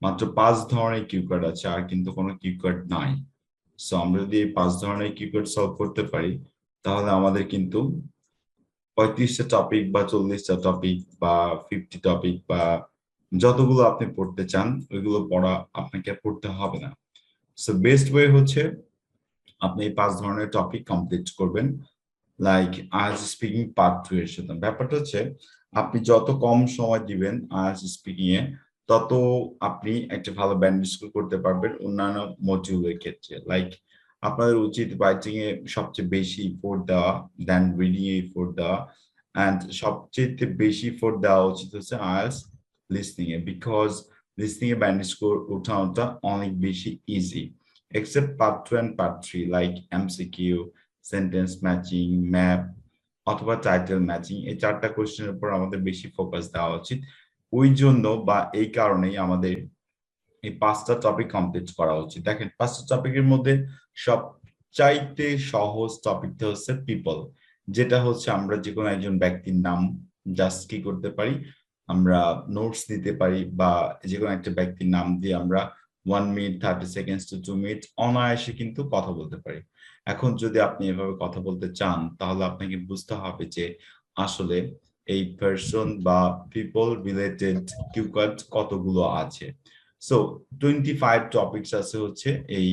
মাত্র 5 ধরনের cue card আছে, আর কিন্তু কোনো কিউ কার্ড নাই। সো আমরা যদি এই 5 ধরনের কিউ কার্ড সলভ করতে পারি, তাহলে আমাদের কিন্তু 35টা টপিক বা 40টা টপিক বা 50 টপিক বা যতগুলো আপনি পড়তে চান ওইগুলো পড়া আপনাকে পড়তে হবে না। সো বেস্ট ওয়ে হচ্ছে আপনি এই 5 ধরনের টপিক কমপ্লিট করবেন। লাইক আইএলটিএস স্পিকিং পার্ট 2 এর সাথে ব্যাপারটা হচ্ছে আপনি যত কম সময় দিবেন আইএলটিএস স্পিকিং এ, তত আপনি একটা ভালো ব্যান্ড স্কোর করতে পারবেন অন্যান্য মডিউলের ক্ষেত্রে। লাইক আপনাদের উচিত রাইটিং এ সবচেয়ে বেশি এফোর্ট দেওয়া, দেন রিডিং এ এফোর্ট দেওয়া, এন্ড সবচেয়ে বেশি এফোর্ট দেওয়া উচিত হচ্ছে আইএলটিএস লিসনিং এ, বিকজ লিসনিং এ ব্যান্ড স্কোর ওঠানোটা অনেক বেশি easy. Except part 2 and part 3 like MCQ, sentence matching, map অথবা টাইটেল ম্যাচিং, এই 4টা কোশ্চেনের উপর আমাদের বেশি ফোকাস দেওয়া উচিত। ওই জন্য বা এই কারণেই আমাদের এই 5টা টপিক কমপ্লিট করা উচিত। দেখেন 5টা টপিকের মধ্যে সবচাইতে সহজ টপিকটা হচ্ছে পিপল, যেটা হচ্ছে আমরা যে কোনো একজন ব্যক্তির নাম জাস্ট কি করতে পারি, আমরা নোটস দিতে পারি, বা যে কোনো একটা ব্যক্তির নাম দিয়ে আমরা 1 মিনিট 30 সেকেন্ডস টু 2 মিনিট অনায়াসে কিন্তু কথা বলতে পারি। এখন যদি আপনি এভাবে কথা বলতে চান, তাহলে আপনাকে বুঝতে হবে যে আসলে এই পার্সন বা পিপল রিলেটেড কিওয়ার্ড কতগুলো আছে। সো 25 টপিকস আছে হচ্ছে এই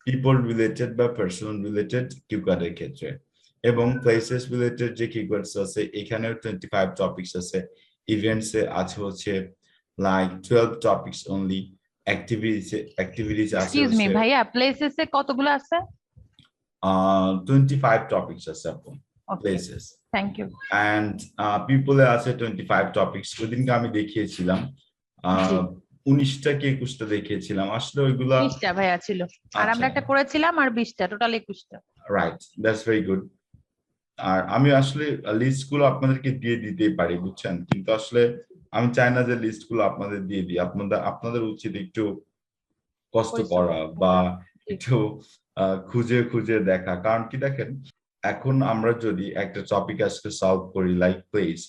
পিপল রিলেটেড বা পার্সন রিলেটেড কিওয়ার্ডের ক্ষেত্রে, এবং প্লেসেস রিলেটেড যে কিওয়ার্ডস আছে এখানেও 25 টপিকস আছে। ইভেন্টস এ আছে হচ্ছে লাইক 12 টপিকস অনলি। অ্যাক্টিভিটিস আছে এক্সকিউজ মি হচ্ছে ভাইয়া, প্লেসেস এ কতগুলো আছে? 25 টপিকস আছে আপু okay, places. Thank you. And পিপলে আছে 25 টপিকস। ওইদিনকে আমি দেখিয়েছিলাম জি, 19টা কি 21টা দেখিয়েছিলাম, আসলে ওইগুলা 20টা ভাইয়া ছিল, আর আচ্ছা, আমরা একটা করেছিলাম, আর 20টা, টোটাল 21টা। Right, that's very good. আর আমি আসলে লিস্ট গুলো আপনাদেরকে দিয়ে দিতেই পারি বুঝছেন, কিন্তু আসলে আমি চাই না যে লিস্ট গুলো আপনাদের দিয়ে দিই। আপনাদের আপনাদের উচিত একটু কষ্ট পরিশ্রম করা করতে বা হবে। জি একটু খুঁজে খুঁজে দেখা। কারণ কি দেখেন, এখন আমরা যদি একটা টপিক আজকে সলভ করি লাইক প্লেস,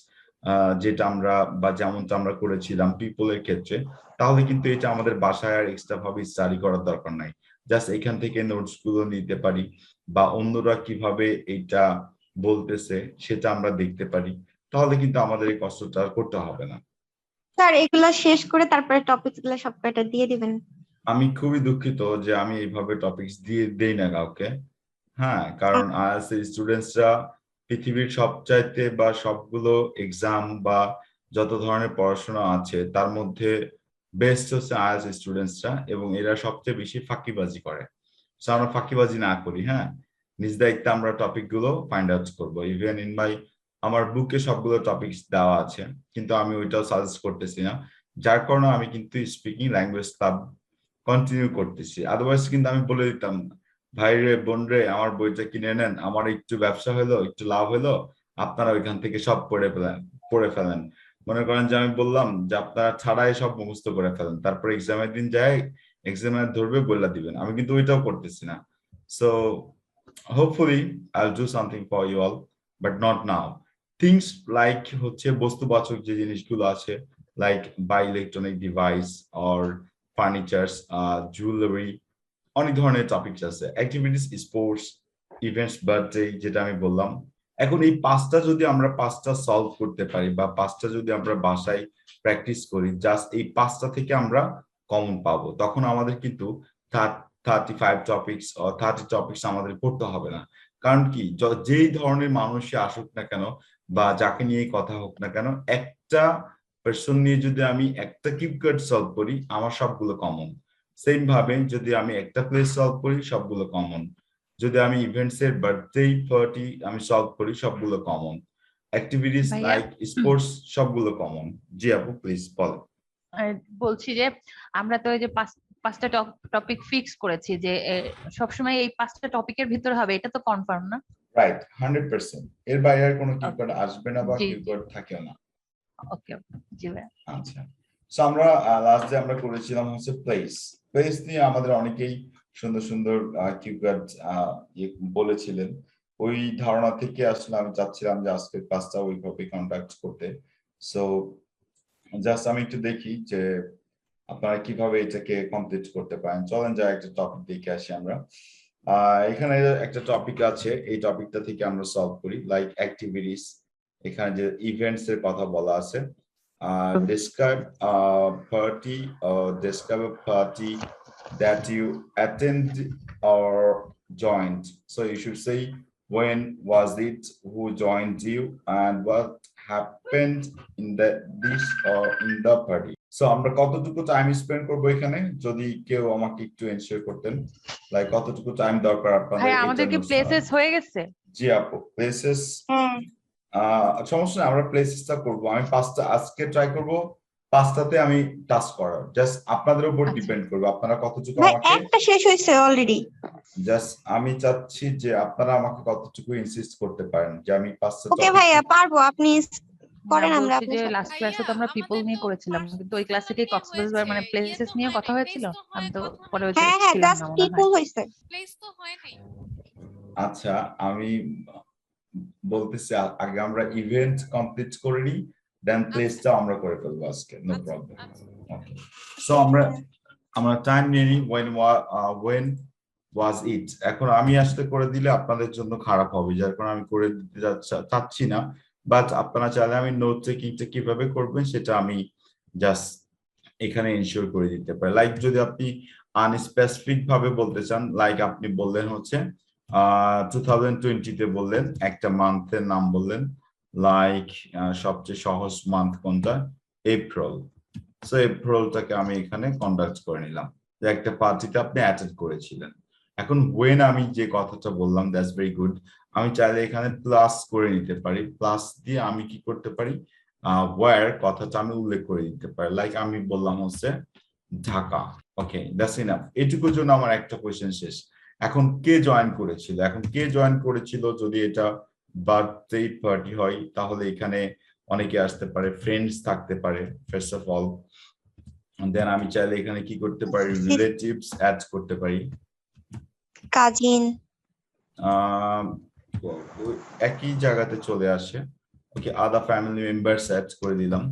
যেটা আমরা বা যেমনটা আমরা করেছিলাম পিপলের ক্ষেত্রে, তাহলে কিন্তু এটা আমাদের বাসায় আর এক্সট্রা ভাবে স্টাডি করার দরকার নাই। জাস্ট এখান থেকে নোটস গুলো নিতে পারি, বা অন্যরা কিভাবে এটা বলতেছে সেটা আমরা দেখতে পারি। তাহলে কিন্তু আমাদের এই কষ্টটা আর করতে হবে না। স্যার, এগুলা শেষ করে তারপরে টপিক গুলা সব কয়টা দিয়ে দিবেন। আমি খুবই দুঃখিত যে আমি এইভাবে টপিকস দিয়ে দেই না কাউকে। হ্যাঁ, কারণ আইএলটিএস এর স্টুডেন্টসরা পৃথিবীর সবচাইতে বা সবগুলো এক্সাম বা যত ধরনের পড়াশোনা আছে তার মধ্যে বেস্ট হচ্ছে আইএলটিএস স্টুডেন্টসরা, এবং এরা সবচেয়ে বেশি ফাঁকিবাজি করে। সো আমরা ফাঁকিবাজি না করি, হ্যাঁ, নিজ দায়িত্বে আমরা টপিক গুলো ফাইন্ড আউট করবো। ইভেন ইন মাই আমার বুকে সবগুলো টপিকস দেওয়া আছে, কিন্তু আমি ওইটাও সাজেস্ট করতেছি না, যার কারণে আমি কিন্তু স্পিকিং ল্যাঙ্গুয়েজ ক্লাব কন্টিনিউ করতেছি। আদারওয়াইজ কিন্তু আমি বলে দিতাম, ভাই রে বোন রে আমার বইটা কিনে নেন, আমার একটু ব্যবসা হলো একটু লাভ হলো, আপনারা ওইখান থেকে সব পড়ে ফেলেন। মনে করেন যে আমি বললাম যে আপনারা ছাড়াই সব মুখস্থ করে ফেলেন, তারপর এক্সামের দিন যায় এক্সামের ধরবে বলে দিবেন। আমি কিন্তু ওইটাও করতেছি না। So hopefully I will do something for you all, but not now. Things like হচ্ছে বস্তুবাচক যে জিনিসগুলো আছে, like by electronic device or furnitures, jewellery, অনেক ধরনের টপিকস আছে। অ্যাক্টিভিটিস, স্পোর্টস, ইভেন্টস, বার্থডে, যেটা আমি বললাম। এখন এই 5টা যদি আমরা 5টা সলভ করতে পারি বা 5টা যদি আমরা বাসায় প্র্যাকটিস করি, জাস্ট এই 5টা থেকে আমরা কমন পাবো, তখন আমাদের কিন্তু 35 টপিকস ও 30 টপিকস আমাদের পড়তে হবে না। কারণ কি, যেই ধরনের মানুষই আসুক না কেন বা যাকে নিয়ে কথা হোক না কেন, একটা পার্সন নিয়ে যদি আমি একটা কিউকার্ড সলভ করি আমার সবগুলো কমন। সেম ভাবে যদি আমি একটা প্লেস সলভ করি সবগুলো কমন, যদি আমি ইভেন্টস এর বার্থডে পার্টি আমি সলভ করি সবগুলো কমন, অ্যাক্টিভিটিস ভাইয়া, লাইক স্পোর্টস সবগুলো কমন। জি আপু প্লিজ বলেন। বলছি যে আমরা তো এই যে পাঁচটা টপিক ফিক্স করেছি, যে সবসময় এই 5টা টপিকের ভিতর হবে, এটা তো কনফার্ম না? রাইট, 100%। এর বাইরে আর কোনো কিউকার্ড Okay, আসবে না বা জি জি, কিউকার্ড থাকেও না। ওকে ওকে, জি ভাইয়া। আচ্ছা, সো আমরা লাস্ট যে আমরা করেছিলাম হচ্ছে প্লেস। প্লেস নিয়ে আমাদের অনেকেই সুন্দর সুন্দর কিওয়ার্ড বলেছিলেন। ওই ধারণা থেকে আসলে আমি চাচ্ছিলাম যে আজকের ক্লাসটা ওইভাবে কন্ডাক্ট করতে। সো জাস্ট আমি একটু দেখি যে আপনারা কিভাবে এটাকে কমপ্লিট করতে পারেন। চলেন যা একটা টপিক দেখে আসি আমরা। এখানে একটা টপিক আছে, এই টপিকটা থেকে আমরা সলভ করি, লাইক অ্যাক্টিভিটিস। এখানে যে ইভেন্টস এর কথা বলা আছে, describe a party or describe a party that you attend or joined. So you should say when was it, who joined you, and what happened in this or in the party. So আমরা কতটুকু time spend করব এখানে, যদি কেউ আমাকে একটু ensure করতেন, like কতটুকু টাইম দরকার আপনাদের। ভাই আমাদের কি প্লেসেস হয়ে গেছে? জি আপু, প্লেসেস হ্যাঁ সমস্যা নেই, আমরা প্লেসেসটা করব। আমি 5টা আজকে ট্রাই করব, 5টাতে আমি টাচ করার, জাস্ট আপনাদের উপর আচ্ছা। ডিপেন্ড করবে আপনারা কতটুকু ভাই আমাকে। একটা শেষ হয়েছে অলরেডি। জাস্ট আমি চাচ্ছি যে আপনারা আমাকে কতটুকু ইনসিস্ট করতে পারেন যে আমি 5টা ওকে ভাইয়া পারবো, আপনি করেন, আমরা বলছি যে লাস্ট ক্লাসে তো আমরা পিপল নিয়ে করেছিলাম, কিন্তু ওই ক্লাসে কি কক্সবাজার মানে প্লেসেস নিয়ে কথা হয়েছিল? আমি তো পরে ওই হ্যাঁ হ্যাঁ ছিলাম জাস্ট না মনে পিপল হয়। হয়েছে। প্লেস তো হয় নাই। আচ্ছা আমি বলতেছি আগে আমরা ইভেন্ট কমপ্লিট করে নিই, দেন প্লেসটা আমরা করে ফেলবো আজকে, নো প্রবলেম। ওকে, সো আমরা টাইম নিয়ে নিই, when was it। এখন আমি আসলে করে দিলে আপনাদের জন্য খারাপ হবে, যার কারণে আমি করে দিতে চাচ্ছি না, বাট আপনারা চাইলে আমি নোট টেকিংটা কিভাবে করবেন সেটা আমি জাস্ট এখানে ইনশিওর করে দিতে পারি। লাইক যদি আপনি আনস্পেসিফিক ভাবে বলতে চান, লাইক আপনি বললেন হচ্ছে 2020 তে বললেন, একটা মান্থের নাম বললেন, লাইক সবচেয়ে সহজ মান্থ কোনটা, এপ্রিল। সো এপ্রিলটাকে আমি এখানে কন্ডাক্ট করে নিলাম, যে একটা পার্টিতে আপনি অ্যাটেন্ড করেছিলেন। এখন ওয়েন আমি যে কথাটা বললাম, দ্যাটস ভেরি গুড। আমি চাইলে এখানে প্লাস করে নিতে পারি, প্লাস দিয়ে আমি কি করতে পারি, ওয়্যার কথাটা আমি উল্লেখ করে দিতে পারি, লাইক আমি বললাম হচ্ছে ঢাকা। ওকে, দ্যাটস ইনাফ। এটুকুর জন্য আমার একটা কোয়েশ্চেন শেষ। এখন কে জয়েন করেছিল, এখন কে জয়েন করেছিল, যদি এটা বার্থডে পার্টি হয় তাহলে এখানে অনেকে আসতে পারে, ফ্রেন্ডস থাকতে পারে ফার্স্ট অফ অল। দেন আমি চাইলে এখানে কি করতে পারি, রিলেটিভস অ্যাড করতে পারি, কাজিন, একই জায়গাতে চলে আসে। ওকে, আদার ফ্যামিলি মেম্বারস অ্যাড করে দিলাম,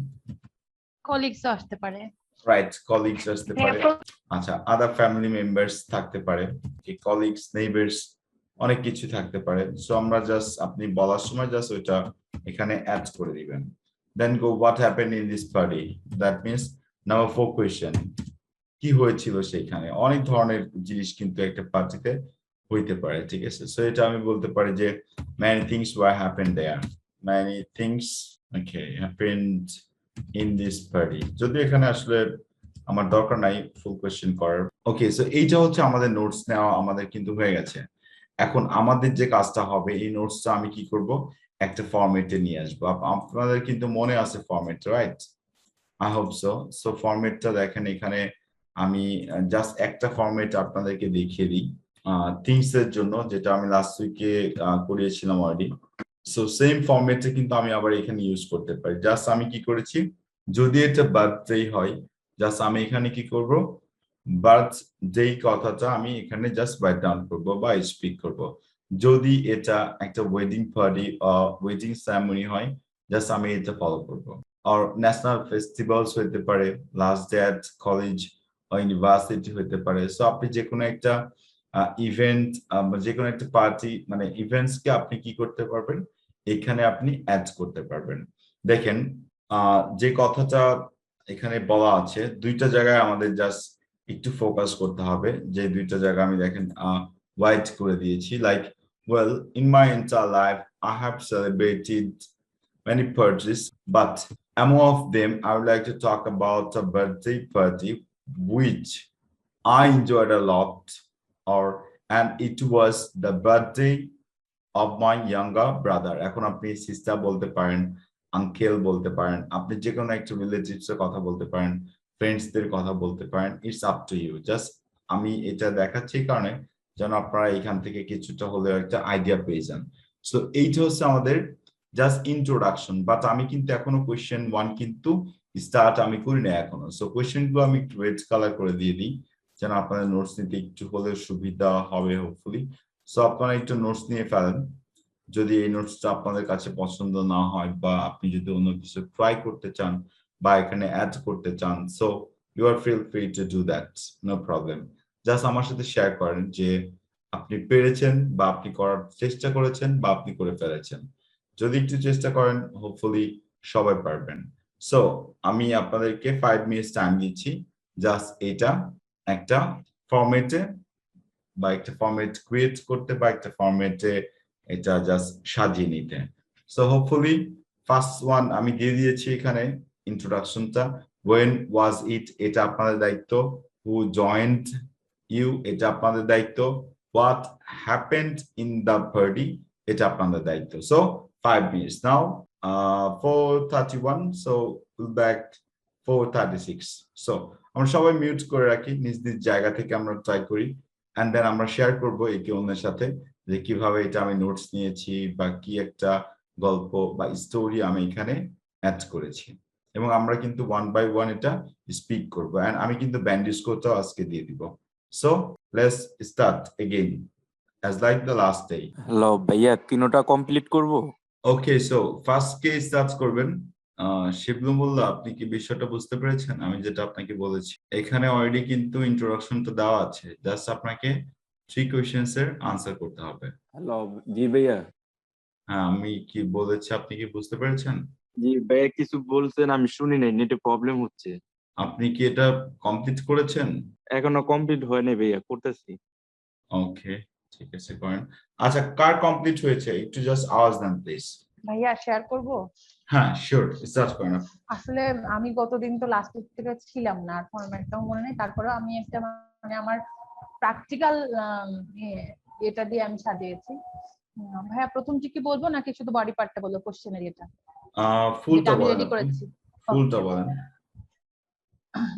কলিগসও আসতে পারে, রাইট, কলিগস আসতে পারে। আচ্ছা, আদার ফ্যামিলি মেম্বারস থাকতে পারে, কলিগস, নেইবার্স, অনেক কিছু থাকতে পারে। সো আমরা জাস্ট আপনি বলার সময় জাস্ট ওইটা এখানে অ্যাড করে দিবেন। Then go what happened in this party, that means number 4 question, কি হয়েছিল সেইখানে। অনেক ধরনের জিনিস কিন্তু একটা পার্টিতে হইতে পারে, ঠিক আছে। সো এটা আমি বলতে পারি যে many things were happened there, many things okay happened in this party। যদি এখানে আসলে আমার দরকার নাই ফুল কোয়েশ্চেন করার। ওকে, সো এইটা হচ্ছে আমাদের নোটস নেওয়া আমাদের কিন্তু হয়ে গেছে। এখন আমাদের যে কাজটা হবে, এই নোটসটা আমি কি করব, একটা ফরম্যাটে নিয়ে আসবো। আপনাদের কিন্তু মনে আছে format, right? I hope so. So ফরম্যাটটা দেখেন, এখানে আমি জাস্ট একটা ফরম্যাট আপনাদেরকে দেখিয়ে দিই থিংস এর জন্য, যেটা আমি লাস্ট উইকে করিয়েছিলাম অলরেডি। সো সেম ফরম্যাটে কিন্তু আমি আবার এখানে ইউজ করতে পারি। জাস্ট আমি কি করেছি, যদি এটা বার্থডে হয়, জাস্ট আমি এখানে কি করব, বার্থডে কথাটা আমি এখানে জাস্ট রাইট ডাউন করবো বা স্পিক করব। যদি এটা একটা ওয়েডিং পার্টি ওয়েডিং সেরেমনি হয়, জাস্ট আমি এটা ফলো করবো। আর ন্যাশনাল ফেস্টিভ্যালস হইতে পারে, লাস্ট ডে এট কলেজ বা ইউনিভার্সিটি হইতে পারে। সো আপনি যে কোনো একটা ইভেন্ট, যে কোনো একটা পার্টি মানে ইভেন্টস কে আপনি কি করতে পারবেন, এখানে আপনি অ্যাড করতে পারবেন। দেখেন যে কথাটা এখানে বলা আছে, দুইটা জায়গায় আমাদের জাস্ট একটু ফোকাস করতে হবে, যে দুইটা জায়গা আমি দেখেন হোয়াইট করে দিয়েছি, like well in my entire life I have celebrated many parties, but among of them I would like to talk about a birthday party which I enjoyed a lot, and it was the birthday of my younger brother। এখন আপনি sister বলতে পারেন, uncle বলতে পারেন, আপনি যে কোনো একটা রিলেটিভস এর কথা বলতে পারেন, ফ্রেন্ডসদের কথা বলতে পারেন, it's up to you. Just আমি এটা দেখাচ্ছি কারণে যেন আপনারা এখান থেকে কিছুটা হলেও একটা আইডিয়া পেয়ে যান। সো এইটা হচ্ছে আমাদের জাস্ট ইন্ট্রোডাকশন, বাট আমি কিন্তু এখনো কোয়েশ্চেন 1 কিন্তু স্টার্ট আমি করি না এখনো। সো কোয়েশ্চেন গুলো আমি একটু রেড কালার করে দিয়ে দিই, যেন আপনাদের নোটস নিতে একটু হলেও সুবিধা হবে হোপফুলি। সো আপনারা একটু নোটস নিয়ে ফেলেন, যদি এই নোটসটা আপনাদের কাছে পছন্দ না হয় বা আপনি যদি অন্য কিছু ট্রাই করতে চান বা এখানে অ্যাড করতে চান, so you are feel free to do that, no problem. Just আমার সাথে শেয়ার করেন যে আপনি পেরেছেন বা আপনি করার চেষ্টা করেছেন বা আপনি করে ফেলেছেন। যদি একটু চেষ্টা করেন হোপফুলি সবাই পারবেন। সো আমি আপনাদেরকে 5 মিনিটস টাইম দিচ্ছি, জাস্ট এটা একটা ফরম্যাটে বা একটা ফরম্যাট ক্রিয়েট করতে বা একটা ফরম্যাটে এটা জাস্ট সাজিয়ে নিতে। সো হোপফুলি ফার্স্ট ওয়ান আমি দিয়ে দিয়েছি এখানে ইন্ট্রোডাকশনটা। when was it এটা আপনাদের দায়িত্ব। who joined you এটা আপনাদের দায়িত্ব। what happened in the party এটা আপনাদের দায়িত্ব। so 5 minutes now, 4:31, so we'll back 4:36. so আমরা সবাই মিউট করে রাখি, নিজ নিজ জায়গা থেকে আমরা ট্রাই করি, এন্ড দেন আমরা শেয়ার করব একে অন্যের সাথে যে কিভাবে এটা আমি নোটস নিয়েছি বা কি একটা গল্প বা স্টোরি আমি এখানে অ্যাড করেছি, এবং আমরা কিন্তু 1 by 1 এটা স্পিক করব, এন্ড আমি কিন্তু ব্যান্ডিজ কোডটাও আজকে দিয়ে দিব। So let's start again as like the last day. Hello ভাইয়া, তিনোটা কমপ্লিট করব। ওকে, সো ফার্স্ট কে স্টার্ট করবেন। শিবলু মোল্লা, আপনি কি বিষয়টা বুঝতে পেরেছেন আমি যেটা আপনাকে বলেছি? এখানে অলরেডি কিন্তু ইন্ট্রোডাকশনটা দেওয়া আছে, জাস্ট আপনাকে 3 কোশ্চেনস এর আনসার করতে হবে। হ্যালো জি ভাইয়া। হ্যাঁ, আমি কি বলেছি আপনি কি বুঝতে পেরেছেন? জি ভাইয়া, কিছু বলছেন আমি শুনি নাই, নেটে প্রবলেম হচ্ছে। আপনি কি এটা কমপ্লিট করেছেন? এখনো কমপ্লিট হয় নাই ভাইয়া, করতেছি। ওকে, ঠিক আছে, করেন। আচ্ছা, কার কমপ্লিট হয়েছে একটু জাস্ট আওয়াজ দেন প্লিজ। ভাইয়া শেয়ার করব। হ্যাঁ শিওর, স্টার্ট করেন। আসলে আমি গতদিন তো লাস্ট উইক থেকে ছিলাম না, আর ফরম্যাটটাও মনে নেই, তারপরে আমি একটা মানে আমার প্র্যাকটিক্যাল এটা দিয়ে আমি সাজিয়েছি। ভাইয়া প্রথমটি কি বলবো নাকি শুধু বডি পার্টটা বলবো কোশ্চেনের এটা? ফুলটা আমি বলেন, রেডি করেছি। ফুলটা বলেন।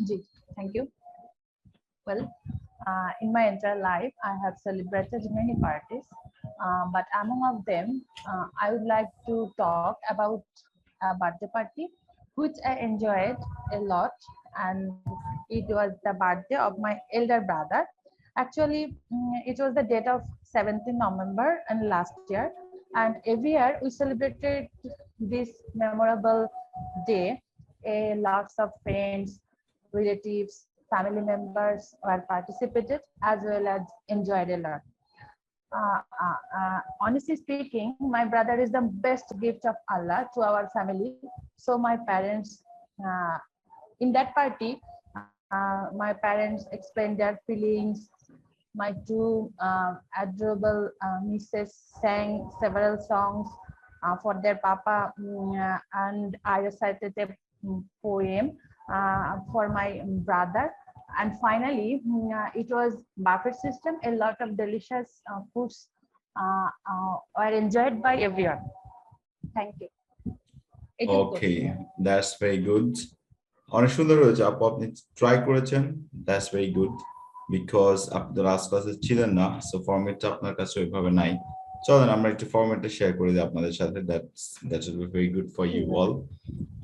জি, thank you. Well, in my entire life, I have celebrated many parties, but among of them, I would like to talk about a birthday party, which I enjoyed a lot, and it was the birthday of my elder brother. Actually, it was the date of 17th November and last year, and every year we celebrated this memorable day. Lots of friends, relatives, family members were participated as well as enjoyed a lot. Honestly speaking, my brother is the best gift of Allah to our family. So my parents, in that party, my parents explained their feelings. My two adorable nieces sang several songs for their papa, and I recited a poem for my brother. And finally, it was buffet system. A lot of delicious foods were enjoyed by everyone. Thank you. Okay, that's very good. অনেক সুন্দর হয়েছে আপু, আপনি try করেছেন, that's very good, because আপনি তো last ক্লাসে ছিলেন না, সো ফরম্যাটটা আপনার কাছে ওইভাবে নাই। চলেন আমরা একটু ফরম্যাটটা শেয়ার করে দিই আপনাদের সাথে, that will be very good for you all.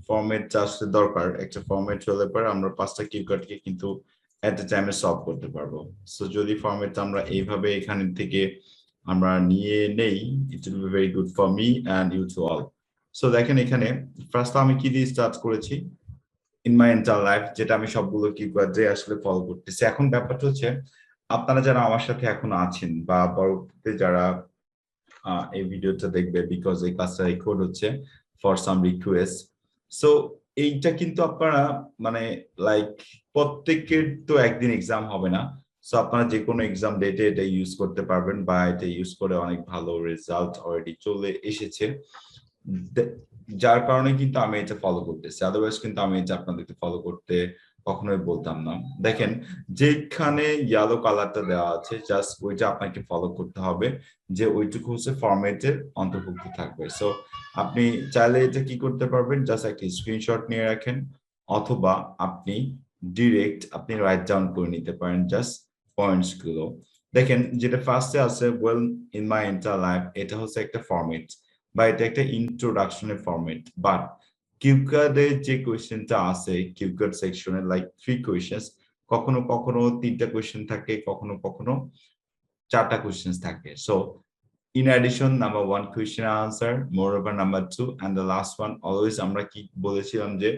ফরম্যাটটা আসলে দরকার, একটা ফরম্যাট হলে পরে আমরা 5টা কিওয়ার্ডকে কিন্তু এট এ টাইমে সলভ করতে পারবো। সো যদি ফরম্যাটটা আমরা এইভাবে এখান থেকে আমরা নিয়ে নেই, it will be very good for me and you too all. So দেখেন এখানে ফার্স্ট আমি কি দিয়ে স্টার্ট করেছি, ইন মাই এন্টায়ার লাইফ, যেটা আমি সবগুলো কিওয়ার্ডে আসলে ফলো করতেছি। এখন ব্যাপারটা হচ্ছে আপনারা যারা আমার সাথে এখন আছেন বা পরবর্তীতে যারা এই ভিডিওটা দেখবে, বিকজ এই ক্লাসটা রেকর্ড হচ্ছে ফর সাম রিকোয়েস্ট। সো এইটা কিন্তু আপনারা মানে লাইক প্রত্যেকের তো একদিন এক্সাম হবে না, সো আপনারা যে কোনো এক্সাম ডেটে এটা ইউজ করতে পারবেন, বা এটা ইউজ করে অনেক ভালো রেজাল্ট অলরেডি চলে এসেছে, যার কারণে কিন্তু আমি এটা ফলো করতেছি। আদারওয়াইজ কিন্তু আমি এটা আপনাদেরকে ফলো করতে কখনোই বলতাম না। দেখেন যেখানে ইয়েলো কালারটা দেওয়া আছে, জাস্ট ওইটা আপনাকে ফলো করতে হবে, যে ওইটুকু হচ্ছে ফরম্যাটের অন্তর্ভুক্ত থাকবে। সো আপনি চাইলে এটা কি করতে পারবেন, জাস্ট একটা স্ক্রিনশট নিয়ে রাখেন, অথবা আপনি ডিরেক্ট আপনি রাইট ডাউন করে নিতে পারেন জাস্ট পয়েন্টস গুলো। দেখেন যেটা ফার্স্টে আছে, well in my entire life, এটা হচ্ছে একটা ফরম্যাট বা এটা একটা ইন্ট্রোডাকশনের ফরম্যাট। বাট কিউকার্ডে যে কোয়েশ্চেনটা আছে, কিউকার্ড সেকশনে লাইক 3 কোয়েশ্চেন্স, কখনো কখনো 3টা কোয়েশ্চেন থাকে, কখনো কখনো 4টা কোয়েশ্চেন থাকে। So in addition, number 1 question answer, moreover number 2, and the last one always আমরা কি বলেছিলাম যে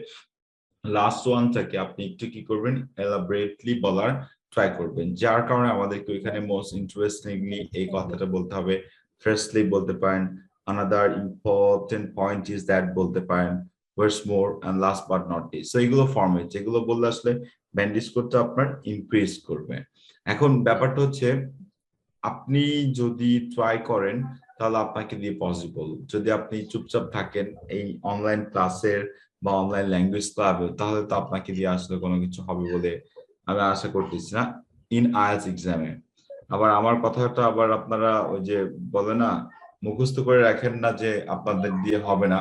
লাস্ট ওয়ানটাকে আপনি একটু কি করবেন, এলাবোরেটলি বলার ট্রাই করবেন, যার কারণে আমাদেরকে ওইখানে মোস্ট ইন্টারেস্টিংলি এই কথাটা বলতে হবে। ফার্স্টলি বলতে পারেন another important point is that বলতে পারেন what's more and last but not least। So এগুলো ফরম্যাট, যেগুলো বললে আসলে ব্যান্ডিজ করতে আপনার ইমপ্রেস করবে। এখন ব্যাপারটা হচ্ছে আপনি যদি ট্রাই করেন তাহলে আপনাকে দিয়ে পসিবল, যদি আপনি চুপচাপ থাকেন এই অনলাইন ক্লাসের বা অনলাইন ল্যাঙ্গুয়েজ ক্লাবে, তাহলে তো আপনাকে দিয়ে আসলে কোনো কিছু হবে বলে আমি আশা করতেছি না ইন আইএলটিএস এক্সামে। আবার আমার কথাটা আবার আপনারা ওই যে বলে না, মুখস্থ করে রাখেন না যে আপনাদের দিয়ে হবে না,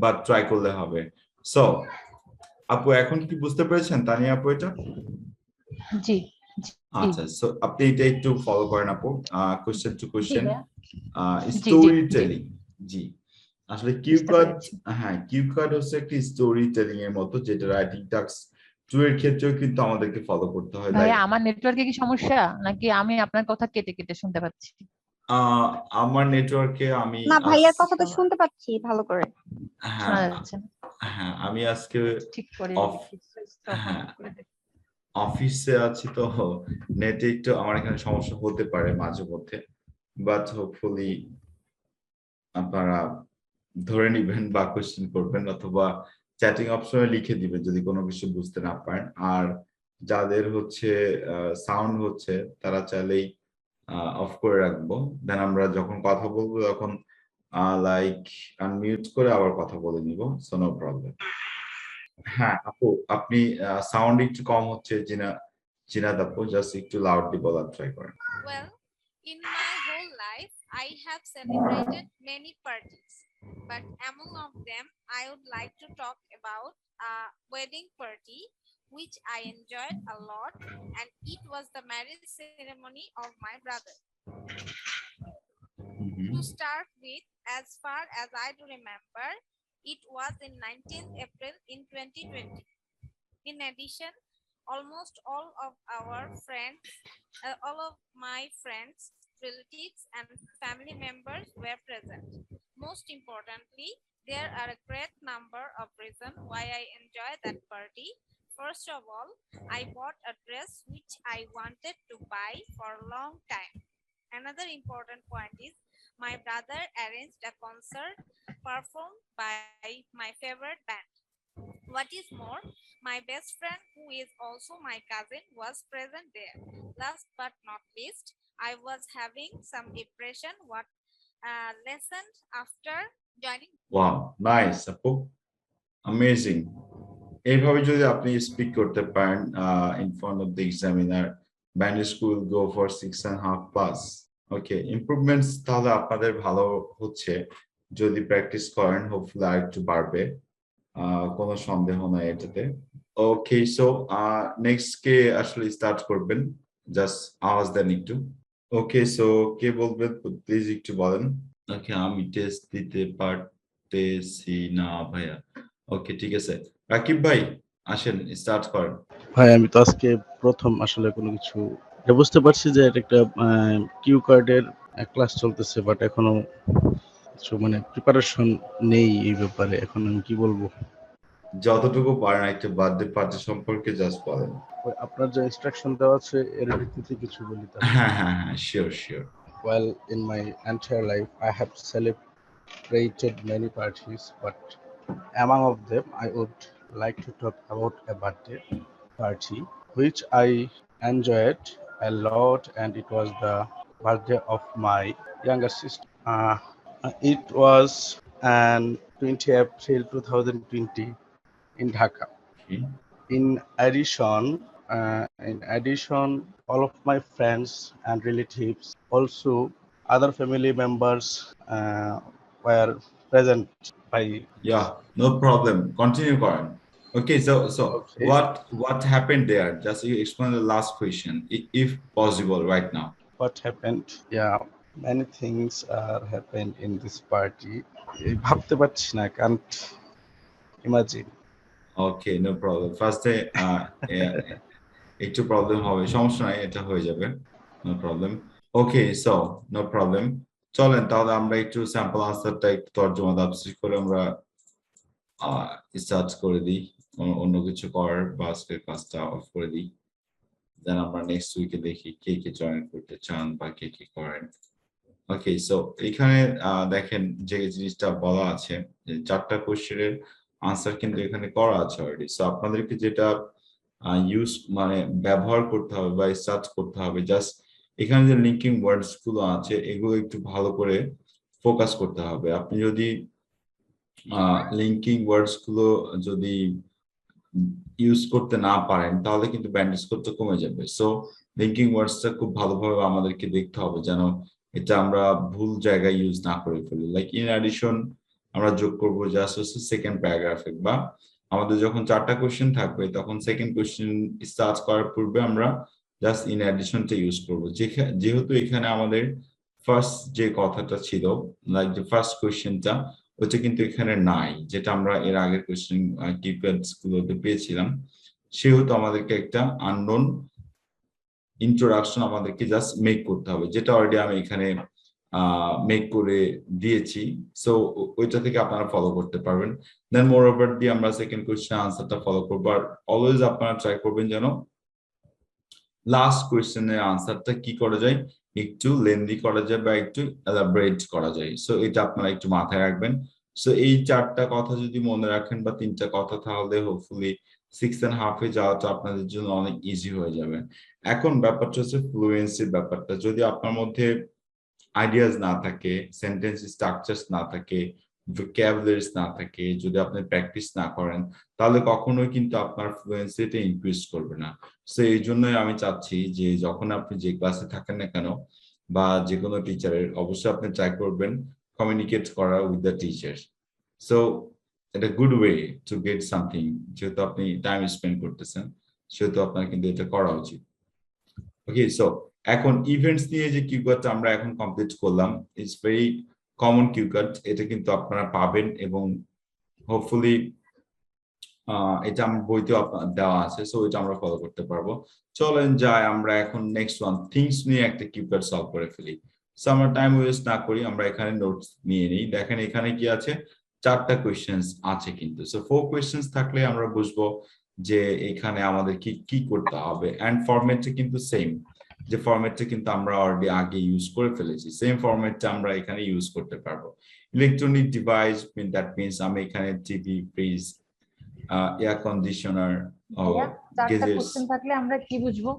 বা ট্রাই করলে হবে। সো আপু এখন কি বুঝতে পেরেছেন তানিয়া আপু এটা? জি জি আচ্ছা, সো আপনি এটা একটু ফলো করেন আপু, কোশ্চেন টু জি কোশ্চেন ভাইয়া, জি স্টোরি জি টেলিং। জি, আসলে কিউ বুঝতে কার্ড, পেরেছি। হ্যাঁ কিউ কার্ড হচ্ছে একটি স্টোরি টেলিং এর মতো, যেটা রাইটিং টাস্ক 2 এর ক্ষেত্রেও কিন্তু আমাদেরকে ফলো করতে হয়। ভাইয়া আমার নেটওয়ার্কে কি সমস্যা, নাকি আমি আপনার কথা কেটে কেটে শুনতে পাচ্ছি? আমার নেটওয়ার্কে আমি না ভাইয়ার কথা তো শুনতে পাচ্ছি ভালো করে। শোনা হ্যাঁ যাচ্ছে না? হ্যাঁ আমি আজকে ঠিক করে অফ, দেখি, সুইচটা অফ হ্যাঁ করে দেখি। অফিসে আছি তো নেটে একটু আমার এখানে সমস্যা হতে পারে মাঝে মধ্যে, বাট হোপফুলি আপনারা ধরে নিবেন বা কোশ্চেন করবেন, অথবা চ্যাটিং অপশনে লিখে দিবেন যদি কোনো কিছু বুঝতে না পারেন। আর যাদের হচ্ছে সাউন্ড হচ্ছে তারা চাইলেই অফ করে রাখবো, দেন আমরা যখন কথা বলবো তখন লাইক আনমিউট করে আবার কথা বলে নিব, সো নো প্রবলেম। হ্যাঁ আপু, আপনি সাউন্ড একটু কম হচ্ছে জিনাত আপু, জাস্ট একটু লাউডলি বলার ট্রাই করেন। Well, in my whole life, I have celebrated many parties, but among of them, I would like to talk about a wedding party which I enjoyed a lot, and it was the marriage ceremony of my brother. To start with, as far as I do remember, it was in 19th April in 2020. In addition, almost all of my friends, relatives, and family members were present. Most importantly, there are a great number of reasons why I enjoy that party. First of all, I bought a dress which I wanted to buy for a long time. Another important point is my brother arranged a concert performed by my favorite band. What is more, my best friend, who is also my cousin, was present there. Last but not least, I was having some depression what lessened after joining. Wow, nice আপু, amazing. এইভাবে যদি আপনি speak করতে পারেন in front of the examiner, band school go for 6.5 plus. Okay, improvements তাহলে আপনাদের ভালো হচ্ছে, যদি প্র্যাকটিস করেন হোপফুলি আর একটু বাড়বে, কোনো সন্দেহ নাই এটাতে। ওকে, সো নেক্সট কে আসলে স্টার্ট করবেন, জাস্ট আওয়াজ দেন একটু। ওকে, সো কে বলবেন প্লিজ একটু বলেন। ওকে, আমি টেস্ট দিতে পারতেছি না ভাইয়া। ওকে ঠিক আছে, রাকিব ভাই আসেন স্টার্ট করেন। ভাই আমি তো আজকে প্রথম আসলে কোনো কিছু এটা বুঝতে পারছি যে এটা একটা কিউ কার্ডের ক্লাস চলতেছে, বাট এখনো কিছু মানে প্রিপারেশন নেই এই ব্যাপারে। এখন আমি কি বলবো? যতটুকু পারেন একটা বার্থডে পার্টি সম্পর্কে জাস্ট বলেন। ওই আপনার যে ইনস্ট্রাকশন দেওয়া আছে এর ভিত্তিতে কিছু বলি তাহলে। হ্যাঁ হ্যাঁ হ্যাঁ, sure sure. Well, in my entire life, I have celebrated many parties, but among of them, I would like to talk about a birthday party, which I enjoyed a lot, and it was the birthday of my younger sister. It was on 20 April 2020 in Dhaka. In addition, all of my friends and relatives, also other family members, were present by. Yeah, no problem, continue করেন। Okay, so Okay. what happened there, just you explain the last question if possible right now. What happened? Yeah, many things are happened in this party. ভাবতে পারছি না, can't imagine. Okay, no problem, ফার্স্টে একটু problem হবে, সমস্যা নাই, এটা হয়ে যাবে, নো প্রবলেম। ওকে, সো নো প্রবলেম, চলেন তাহলে আমরা একটু স্যাম্পল আনসারটা একটু তর্জমা তাফসীর করে আমরা স্টার্ট করে দিই। অন্য কিছু করার বা আজকের ক্লাসটা অফ করে দিই, দেন আমরা নেক্সট উইকে দেখি কে কে জয়েন করতে চান বা কে কি করেন। ওকে, সো এখানে দেখেন যে জিনিসটা বলা আছে যে 4টা কোশ্চেনের আনসার কিন্তু এখানে করা আছে অলরেডি। সো আপনাদেরকে যেটা ইউজ মানে ব্যবহার করতে হবে বা সার্চ করতে হবে, জাস্ট এখানে যে লিঙ্কিং ওয়ার্ডস গুলো আছে এগুলো একটু ভালো করে ফোকাস করতে হবে। আপনি যদি লিঙ্কিং ওয়ার্ডস গুলো যদি ইউজ করতে না পারেন তাহলে কিন্তু ব্যান্ড স্কোরটা কমে যাবে। সো লিঙ্কিং ওয়ার্ডসটা খুব ভালোভাবে আমাদেরকে দেখতে হবে যেন এটা আমরা ভুল জায়গায় ইউজ না করে ফেলি। লাইক ইন অ্যাডিশন আমরা যোগ করবো জাস্ট হচ্ছে সেকেন্ড প্যারাগ্রাফে, বা আমাদের যখন 4টা কোশ্চেন থাকবে তখন সেকেন্ড কোশ্চেন স্টার্ট করার পূর্বে আমরা জাস্ট ইন অ্যাডিশনটা ইউজ করবো। যেহেতু এখানে আমাদের ফার্স্ট যে কথাটা ছিল, লাইক যে ফার্স্ট কোশ্চেনটা ওটা কিন্তু এখানে নাই, যেটা আমরা এর আগের কোশ্চেন কিওয়ার্ডস গুলোতে পেয়েছিলাম, সেহেতু আমাদেরকে একটা আননোন ইন্ট্রোডাকশন আমাদেরকে জাস্ট মেক করতে হবে, যেটা অলরেডি আমি এখানে মেক করে দিয়েছি। সো ওইটা থেকে আপনারা ফলো করতে পারবেন। দেন মোর ওভার দিয়ে আমরা সেকেন্ড কোশ্চেন আনসারটা ফলো করবো। আর অলওয়েজ আপনারা ট্রাই করবেন যেন লাস্ট কোয়েশ্চেনের আনসারটা কি করা যায়, একটু লেন্দি করা যায় বা একটু এলাবোরেট করা যায়। সো এটা আপনারা একটু মাথায় রাখবেন। সো এই 4টা কথা যদি মনে রাখেন বা 3টা কথা, তাহলে হোপফুলি 6.5 যাওয়াটা আপনাদের জন্য অনেক ইজি হয়ে যাবে। এখন ব্যাপারটা হচ্ছে ফ্লুয়েন্সির ব্যাপারটা। যদি আপনার মধ্যে আইডিয়াস না থাকে, সেন্টেন্স স্ট্রাকচারস না থাকে, ভোকাবুলারিজ না থাকে, যদি আপনি প্র্যাকটিস না করেন, তাহলে কখনোই কিন্তু আপনার ফ্লুয়েন্সিটা ইনক্রিজ করবে না। সো এই জন্যই আমি চাচ্ছি যে যখন আপনি যে ক্লাসে থাকেন না কেন বা যে কোনো টিচারের, অবশ্যই আপনি ট্রাই করবেন কমিউনিকেট করা উইথ দ্য টিচার। সো এটা good way to get something. যেহেতু আপনি টাইম স্পেন্ড করতেছেন সেহেতু আপনার কিন্তু এটা করা উচিত। ওকে, সো এখন ইভেন্টস নিয়ে যে কিওয়ার্ডটা আমরা এখন কমপ্লিট করলাম, ইটস ভেরি কমন কিওয়ার্ড। এটা কিন্তু আপনারা পাবেন এবং হোপফুলি এটা আমার বইতেও আপনার দেওয়া আছে, সো এটা আমরা ফলো করতে পারবো। চলেন যাই আমরা এখন নেক্সট ওয়ান থিংস নিয়ে একটা কিওয়ার্ড সলভ করে ফেলি। সো আমরা টাইম ওয়েস্ট না করি, আমরা এখানে নোটস নিয়ে নিই। দেখেন এখানে কি আছে, 4টা কোয়েশ্চেন্স আছে কিন্তু। সো 4 কোয়েশ্চেন্স থাকলে আমরা বুঝবো যে এখানে আমাদের কি কি করতে হবে। এন্ড ফরম্যাটটা কিন্তু সেম, যে ফরম্যাটটা কিন্তু আমরা অলরেডি আগে ইউজ করে ফেলেছি, সেম ফরম্যাটটা আমরা এখানে ইউজ করতে পারবো। ইলেকট্রনিক ডিভাইস, দ্যাট মিনস আমি এখানে টিভি, ফ্রিজ, এয়ার কন্ডিশনার, ভাইয়া 4টা গেজেটস। কোশ্চেন থাকলে আমরা কি বুঝবো?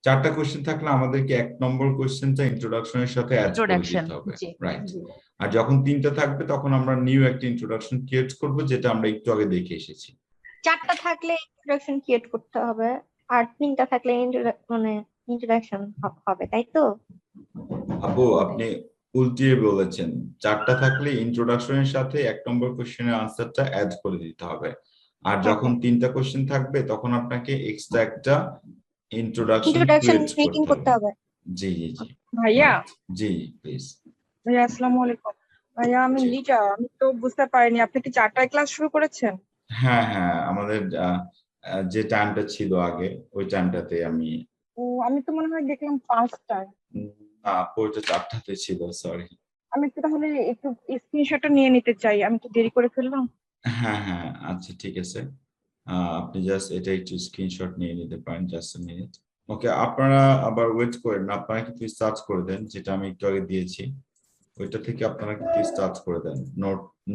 4টা কোশ্চেন থাকলে আমাদেরকে 1 নম্বর কোশ্চেনটা ইন্ট্রোডাকশনের সাথে অ্যাড করে ইন্ট্রোডাকশন, দিতে হবে, জি রাইট? জি। আর যখন 3টা থাকবে তখন আমরা নিউ একটা ইন্ট্রোডাকশন ক্রিয়েট করব, যেটা আমরা একটু আগে দেখে এসেছি। 4টা থাকলে ইন্ট্রোডাকশন ক্রিয়েট করতে হবে, আর 3টা থাকলে মানে ইন্ট্রোডাকশন হবে, তাই তো? আপু আপনি উল্টিয়ে বলেছেন, 4টা থাকলে ইন্ট্রোডাকশনের সাথে 1 নম্বর কোশ্চেনের আনসারটা অ্যাড করে দিতে হবে। আর যখন 3টা কোশ্চেন থাকবে তখন আপনাকে এক্সট্রা একটা ইন্ট্রোডাকশন ক্রিয়েট মেকিং করতে করতে হবে। হবে। জি জি জি ভাইয়া, right. G please. ভাইয়া আসসালামু আলাইকুম। ভাইয়া আমি জি। লিজা, আমি তো বুঝতে পারিনি আপনি কি 4টায় ক্লাস শুরু করেছেন? হ্যাঁ হ্যাঁ, আমাদের যে টাইমটা ছিল আগে ওই টাইমটাতে আমি ও আমি তো মনে হয় দেখলাম 5টায়। না, ওইটা 4টাতে ছিল, সরি। আমি একটু তাহলে একটু স্ক্রিনশটটা নিয়ে নিতে চাই, আমি তো দেরি করে ফেললাম। হ্যাঁ হ্যাঁ, আচ্ছা ঠিক আছে। আপনি জাস্ট এটা একটু স্ক্রিনশট নিয়ে নিতে পারেন, জাস্ট আ মিনিট। ওকে, আপনারা আবার ওয়েট করেন না, আপনারা কিন্তু স্টার্ট করে দেন, যেটা আমি একটু আগে দিয়েছি ওইটা থেকে আপনারা কিন্তু স্টার্ট করে দেন,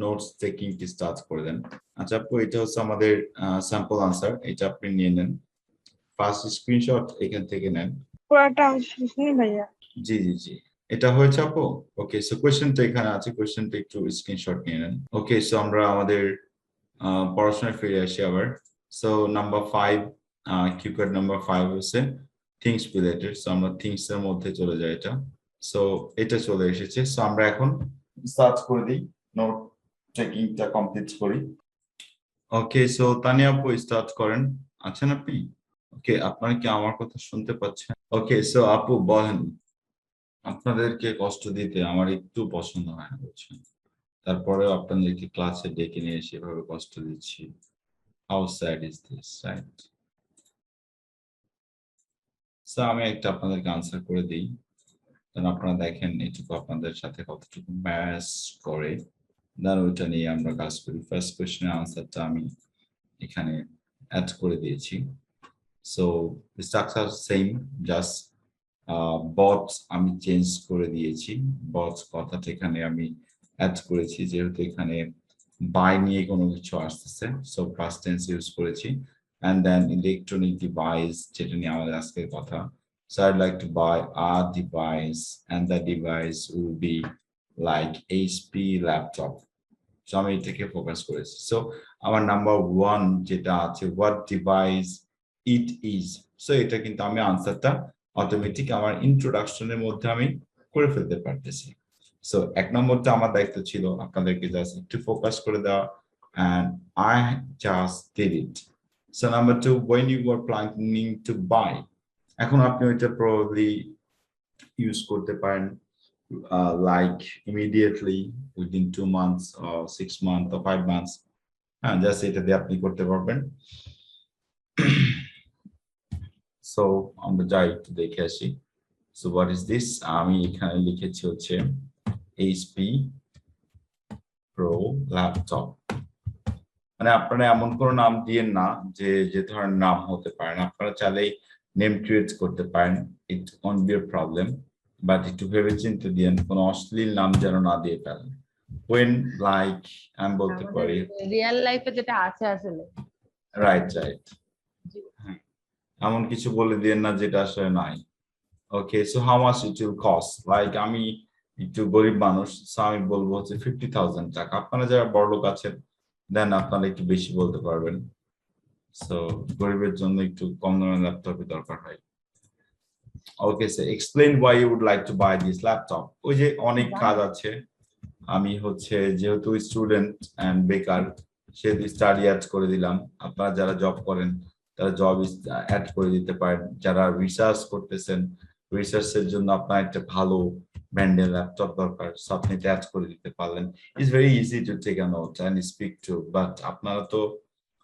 নোটস টেকিং স্টার্ট করে দেন। আচ্ছা আপু, এটা হচ্ছে আমাদের স্যাম্পল আনসার, এটা আপনি নিয়ে নেন, ফার্স্ট স্ক্রিনশট এখান থেকে নেন। পুরাটা আসেনি ভাইয়া। জি জি জি, এটা হয়েছে আপু। ওকে, সো কোশ্চেনটা এখানে আছে, কোশ্চেনটা একটু স্ক্রিনশট নিয়ে নেন। ওকে, সো আমরা আমাদের পড়াশোনায় ফিরে আসি আবার। সো নাম্বার 5, কিওয়ার্ড নাম্বার 5 হচ্ছে থিংস রিলেটেড। সো আমরা থিংস এর মধ্যে চলে যাই এটা। সো এটা চলে এসেছে। সো আমরা এখন স্টার্ট করে দিই, নোট টেকিংটা কমপ্লিট করি। ওকে, সো তানিয়া আপু স্টার্ট করেন, আছেন আপনি? ওকে, আপনারা কি আমার কথা শুনতে পাচ্ছেন? ওকে, সো আপু বলেন। আপনাদেরকে কষ্ট দিতে আমার একটু পছন্দ হয় না, বুঝছেন? তারপরেও আপনাদেরকে ক্লাসে ডেকে নিয়ে এসে এভাবে কষ্ট দিচ্ছি। How sad is this, right? So আমি একটা আপনাদেরকে আনসার করে দিই, কারণ আপনারা দেখেন এটুকু আপনাদের সাথে কতটুকু ম্যাচ করে, দেন ওইটা নিয়ে আমরা কাজ করি। ফার্স্ট কোয়েশ্চেনের আনসারটা আমি এখানে অ্যাড করে দিয়েছি। So structure same, just bots আমি চেঞ্জ করে দিয়েছি। বটস কথাটা এখানে আমি অ্যাড করেছি যেহেতু এখানে বাই নিয়ে কোনো কিছু আসতেছে, সো পাস্ট টেন্স ইউজ করেছি। অ্যান্ড দেন ইলেকট্রনিক ডিভাইস, যেটা নিয়ে আমাদের আজকের কথা। So I'd like to buy a device, and the device will be like HP laptop. So আমি এটাকে ফোকাস করেছি। সো আমার নাম্বার 1 যেটা আছে, what device it is, so এটা কিন্তু আমি আনসারটা অটোমেটিক আমার ইন্ট্রোডাকশনের মধ্যে আমি করে ফেলতে পারতেছি। সো 1 নম্বরটা আমার দায়িত্ব ছিল আপনাদেরকে জাস্ট একটু ফোকাস করে দেওয়া, and I just did it. So number 2, when you were planning to buy, এখন আপনি ওইটা probably ইউজ করতে পারেন like immediately, within 2 months or 6 months or 5 months, হ্যাঁ জাস্ট এটা দিয়ে আপনি করতে পারবেন। সো আমরা যাই একটু দেখে আসি। সো হোয়াট ইজ দিস, আমি এখানে লিখেছি হচ্ছে HP Pro ল্যাপটপ। মানে আপনারা এমন কোনো নাম দিয়েন না যে যে ধরনের নাম হতে পারে না, আপনারা চাইলেই নেম ক্রিয়েট করতে পারেন, it won't B A problem, but একটু ভেবে চিন্তে দিয়েন, কোনো অশ্লীল নাম যেন না দিয়ে ফেলেন। when like আমি বলতে পারি রিয়েল লাইফে যেটা আছে আসলে। রাইট রাইট, এমন কিছু বলে দিয়েন না যেটা আসলে নাই। Okay, so how much it will cost, like আমি একটু গরিব মানুষ, সো আমি বলবো হচ্ছে 50,000 টাকা। আপনারা যারা বড়লোক আছেন দেন আপনারা একটু বেশি বলতে পারবেন। সো গরিবের জন্য একটু কম দামের ল্যাপটপই দরকার হয়। Okay, so explain why you would like to buy this laptop. ওই যে অনেক কাজ আছে, আমি হচ্ছে যেহেতু স্টুডেন্ট এন্ড বেকার, সেহেতু স্টাডি অ্যাড করে দিলাম। আপনারা যারা জব করেন তারা জব অ্যাড করে দিতে পারেন। যারা রিসার্চ করতেছেন, রিসার্চের জন্য আপনার একটা ভালো ব্র্যান্ডের ল্যাপটপ দরকার, সো আপনি এটা অ্যাড করে দিতে পারলেন। It's very easy to take a note and speak too, but আপনারা তো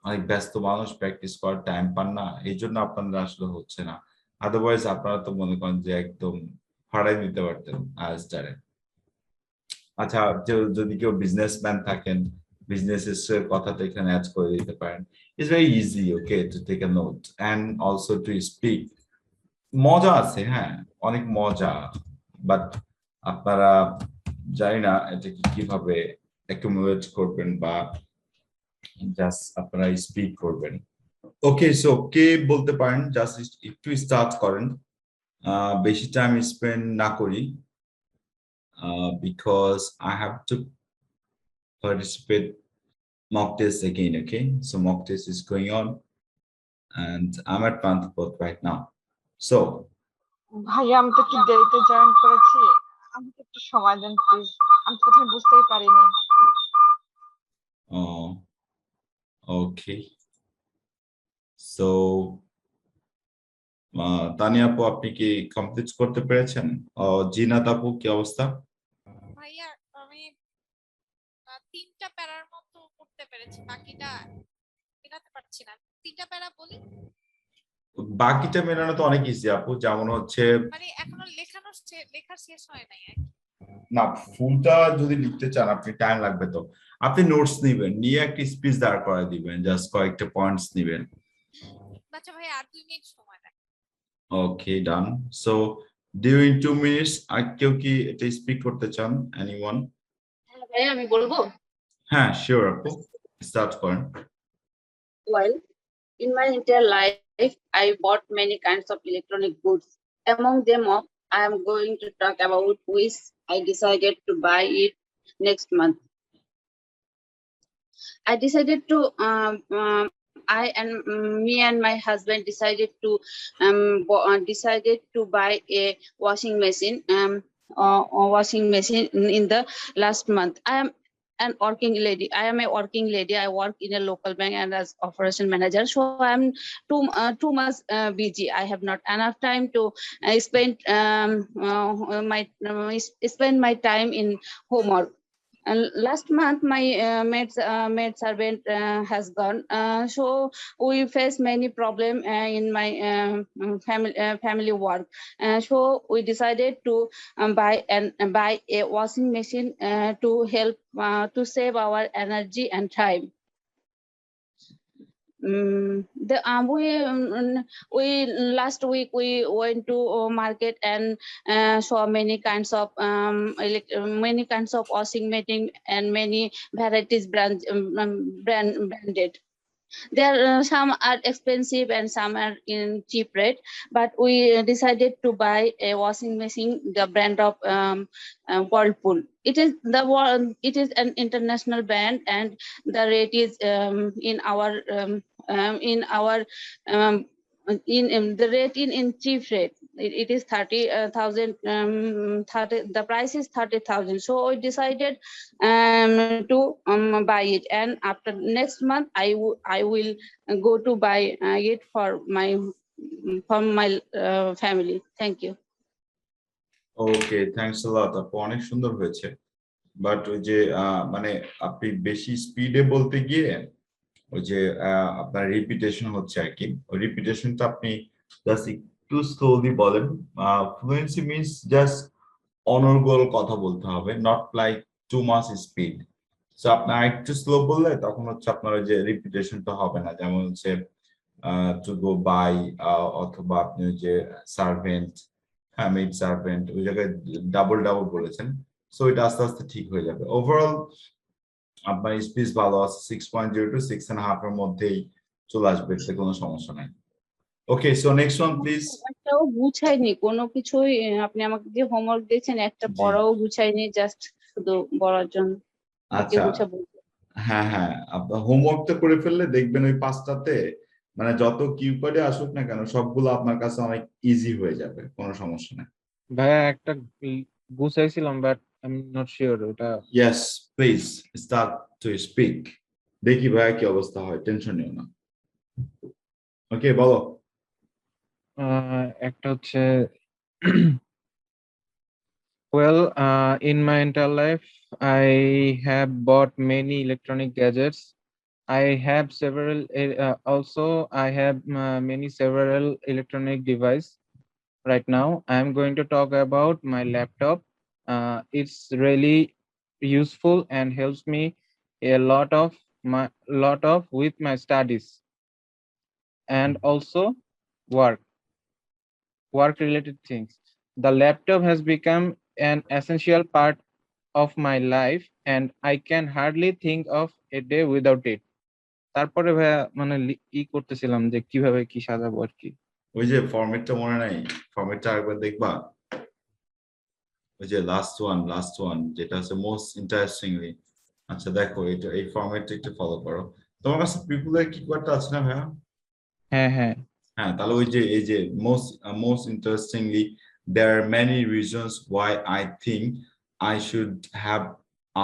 অনেক ব্যস্ত মানুষ, প্র্যাকটিস করার টাইম পান না, এই জন্য আপনাদের আসলে হচ্ছে না। আদারওয়াইজ আপনারা তো মনে করেন যে একদম ফাড়াই দিতে পারতেন আজটারে। আচ্ছা, যদি কেউ বিজনেসম্যান থাকেন, বিজনেসের কথাটা এখানে অ্যাড করে দিতে পারেন। It's very easy okay to take a note and also to speak. মজা আছে, হ্যাঁ অনেক মজা, বাট আপনারা জানি না এটাকে কিভাবে অ্যাকুমুলেট করবেন বা জাস্ট আপনারা স্পিক করবেন। ওকে, সো কে বলতে পারেন জাস্ট একটু স্টার্ট করেন, বেশি টাইম স্পেন্ড না করি, because I have to participate mock test again. Okay, so mock test is going on and I'm at Pantapot right now. So ভাইয়া আমি তো একটু দেরিতে জয়েন করেছি, আমাকে একটু সময় দেন প্লিজ, আমি প্রথমে বুঝতেই পারিনি। okay, so তানিয়া আপু আপনি কি কমপ্লিট করতে পেরেছেন? জিনাত আপু কি অবস্থা? ভাইয়া আমি 3টা প্যারার মতো করতে পেরেছি, বাকিটা মেলাতে পারছি না। 3টা প্যারা বলি, বাকিটা মেলানো তো অনেক ইজি আপু, যেমন হচ্ছে মানে এখনো লেখা শেষ হয় নাই। না, ফুলটা যদি লিখতে চান আপনি টাইম লাগবে, তো আপনি নোটস নেবেন, নিয়ে একটা স্পিচ দাঁড় করায় দিবেন, জাস্ট কয়েকটা পয়েন্টস নেবেন। আচ্ছা ভাইয়া আর 2 মিনিট সময় দেন। ওকে ডান। সো ডিউরিং 2 মিনিটস আর কেউ কি এটা স্পিক করতে চান? এনিওয়ান? ভাইয়া আমি বলবো। হ্যাঁ শিওর আপু, স্টার্ট করেন। Well, in my entire life, I bought many kinds of electronic goods. Among them all, I am going to talk about which I decided to buy it next month. I decided to me and my husband decided to buy a washing machine in the last month. I am a working lady. I work in a local bank and as operation manager, so I'm too much busy. I have not enough time to spend my time in homework. And last month, my maid servant has gone, so we face many problems in my family work. So we decided to buy a washing machine to help to save our energy and time. we last week we went to market and saw many kinds of many kinds of washing machine and many varieties branded. There some are expensive and some are in cheap rate, but we decided to buy a washing machine, the brand of Whirlpool. It is an international brand, and the rate is in the rate in cheap rate. It is 30,000. 30. The price is 30,000. So we decided to buy it, and after next month I will go to buy it for my family. Thank you. Okay, thanks a lot আপু, অনেক সুন্দর হয়েছে। But ওই যে মানে আপনি বেশি স্পিডে বলতে গিয়ে ওই যে আপনার রিপিটেশন হচ্ছে আর কি। ওই রিপিটেশনটা আপনি জাস্ট একটু স্লোলি বলেন। ফ্লুয়েন্সি মিন্স জাস্ট অনর্গল কথা বলতে হবে, not like too much speed. So আপনার একটু স্লো বললে তখন হচ্ছে আপনার ওই যে রিপিটেশনটা হবে না। যেমন হচ্ছে টু গো বাই, অথবা আপনি ওই যে সার্ভেন্ট, হ্যাঁ মেড সার্ভেন্ট, ওই জায়গায় ডাবল ডাবল বলেছেন। সো এটা আস্তে আস্তে ঠিক হয়ে যাবে। ওভারঅল আপনার স্পিচ ভালো আছে, 6.0 to 6.5 এর মধ্যেই চলে আসবে, এতে কোনো সমস্যা নাই। Okay, so next one please. একটাও গুছাইনি কোনো কিছুই। আপনি আমাকে যে হোমওয়ার্ক দিয়েছেন একটা পড়াও গুছাইনি, জাস্ট শুধু বলার জন্য। আচ্ছা, হ্যাঁ হ্যাঁ, আপনার হোমওয়ার্কটা করে ফেললে দেখবেন ওই 5টাতে মানে যত কিউ কোডে আসুক না কেন সবগুলো আপনার কাছে অনেক ইজি হয়ে যাবে, কোনো সমস্যা নাই। ভাইয়া একটা গুছাইছিলাম but I am not sure ওটা। Yes please start to speak. দেখি ভাইয়া কি অবস্থা হয়, টেনশন নিও না। ওকে বলো। একটা হচ্ছে well, in my entire life I have bought many electronic gadgets. I have several also I have several electronic device. Right now I am going to talk about my laptop. It's really useful and helps me a lot of with my studies and also work related things. The laptop has become an essential part of my life and I can hardly think of a day without it. তারপরে ভাইয়া মানে করতেছিলাম যে কিভাবে কি সাজাবো আর কি। ওই যে ফরম্যাটটা মনে নাই, ফরম্যাটটা একবার দেখবা। ওই যে লাস্ট ওয়ান যেটা হচ্ছে মোস্ট ইন্টারেস্টিংলি। আচ্ছা দেখো, এটা এই ফরম্যাটটা একটু ফলো করো। তোমার কাছে পিপলের কিওয়ার্ডটা আছে না ভাইয়া? হ্যাঁ হ্যাঁ হ্যাঁ, তাহলে ওই যে এই যে most interestingly, there are many reasons why I think I should have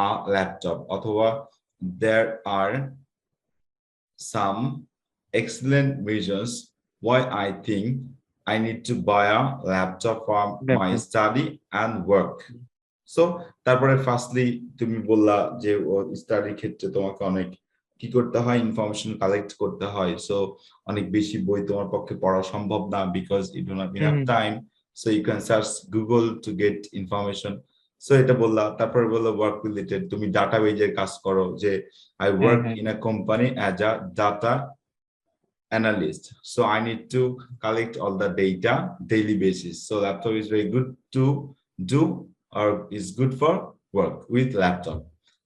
a laptop, অথবা there are some excellent reasons why I think I need to buy a laptop for my study and work. So তারপরে firstly তুমি বললা যে study ক্ষেত্রে তোমাকে অনেক কি করতে হয়, ইনফরমেশন কালেক্ট করতে হয়। সো অনেক বেশি বই তোমার পক্ষে পড়া সম্ভব না, because you do not have time. So you can search Google to get information. So এটা বললা। তারপরে বললো ওয়ার্ক রিলেটেড, তুমি ডাটাবেজের কাজ করো, যে I work in a company as a data analyst, so I need to collect all the data daily basis. So laptop is very good to do, or is good for work with laptop.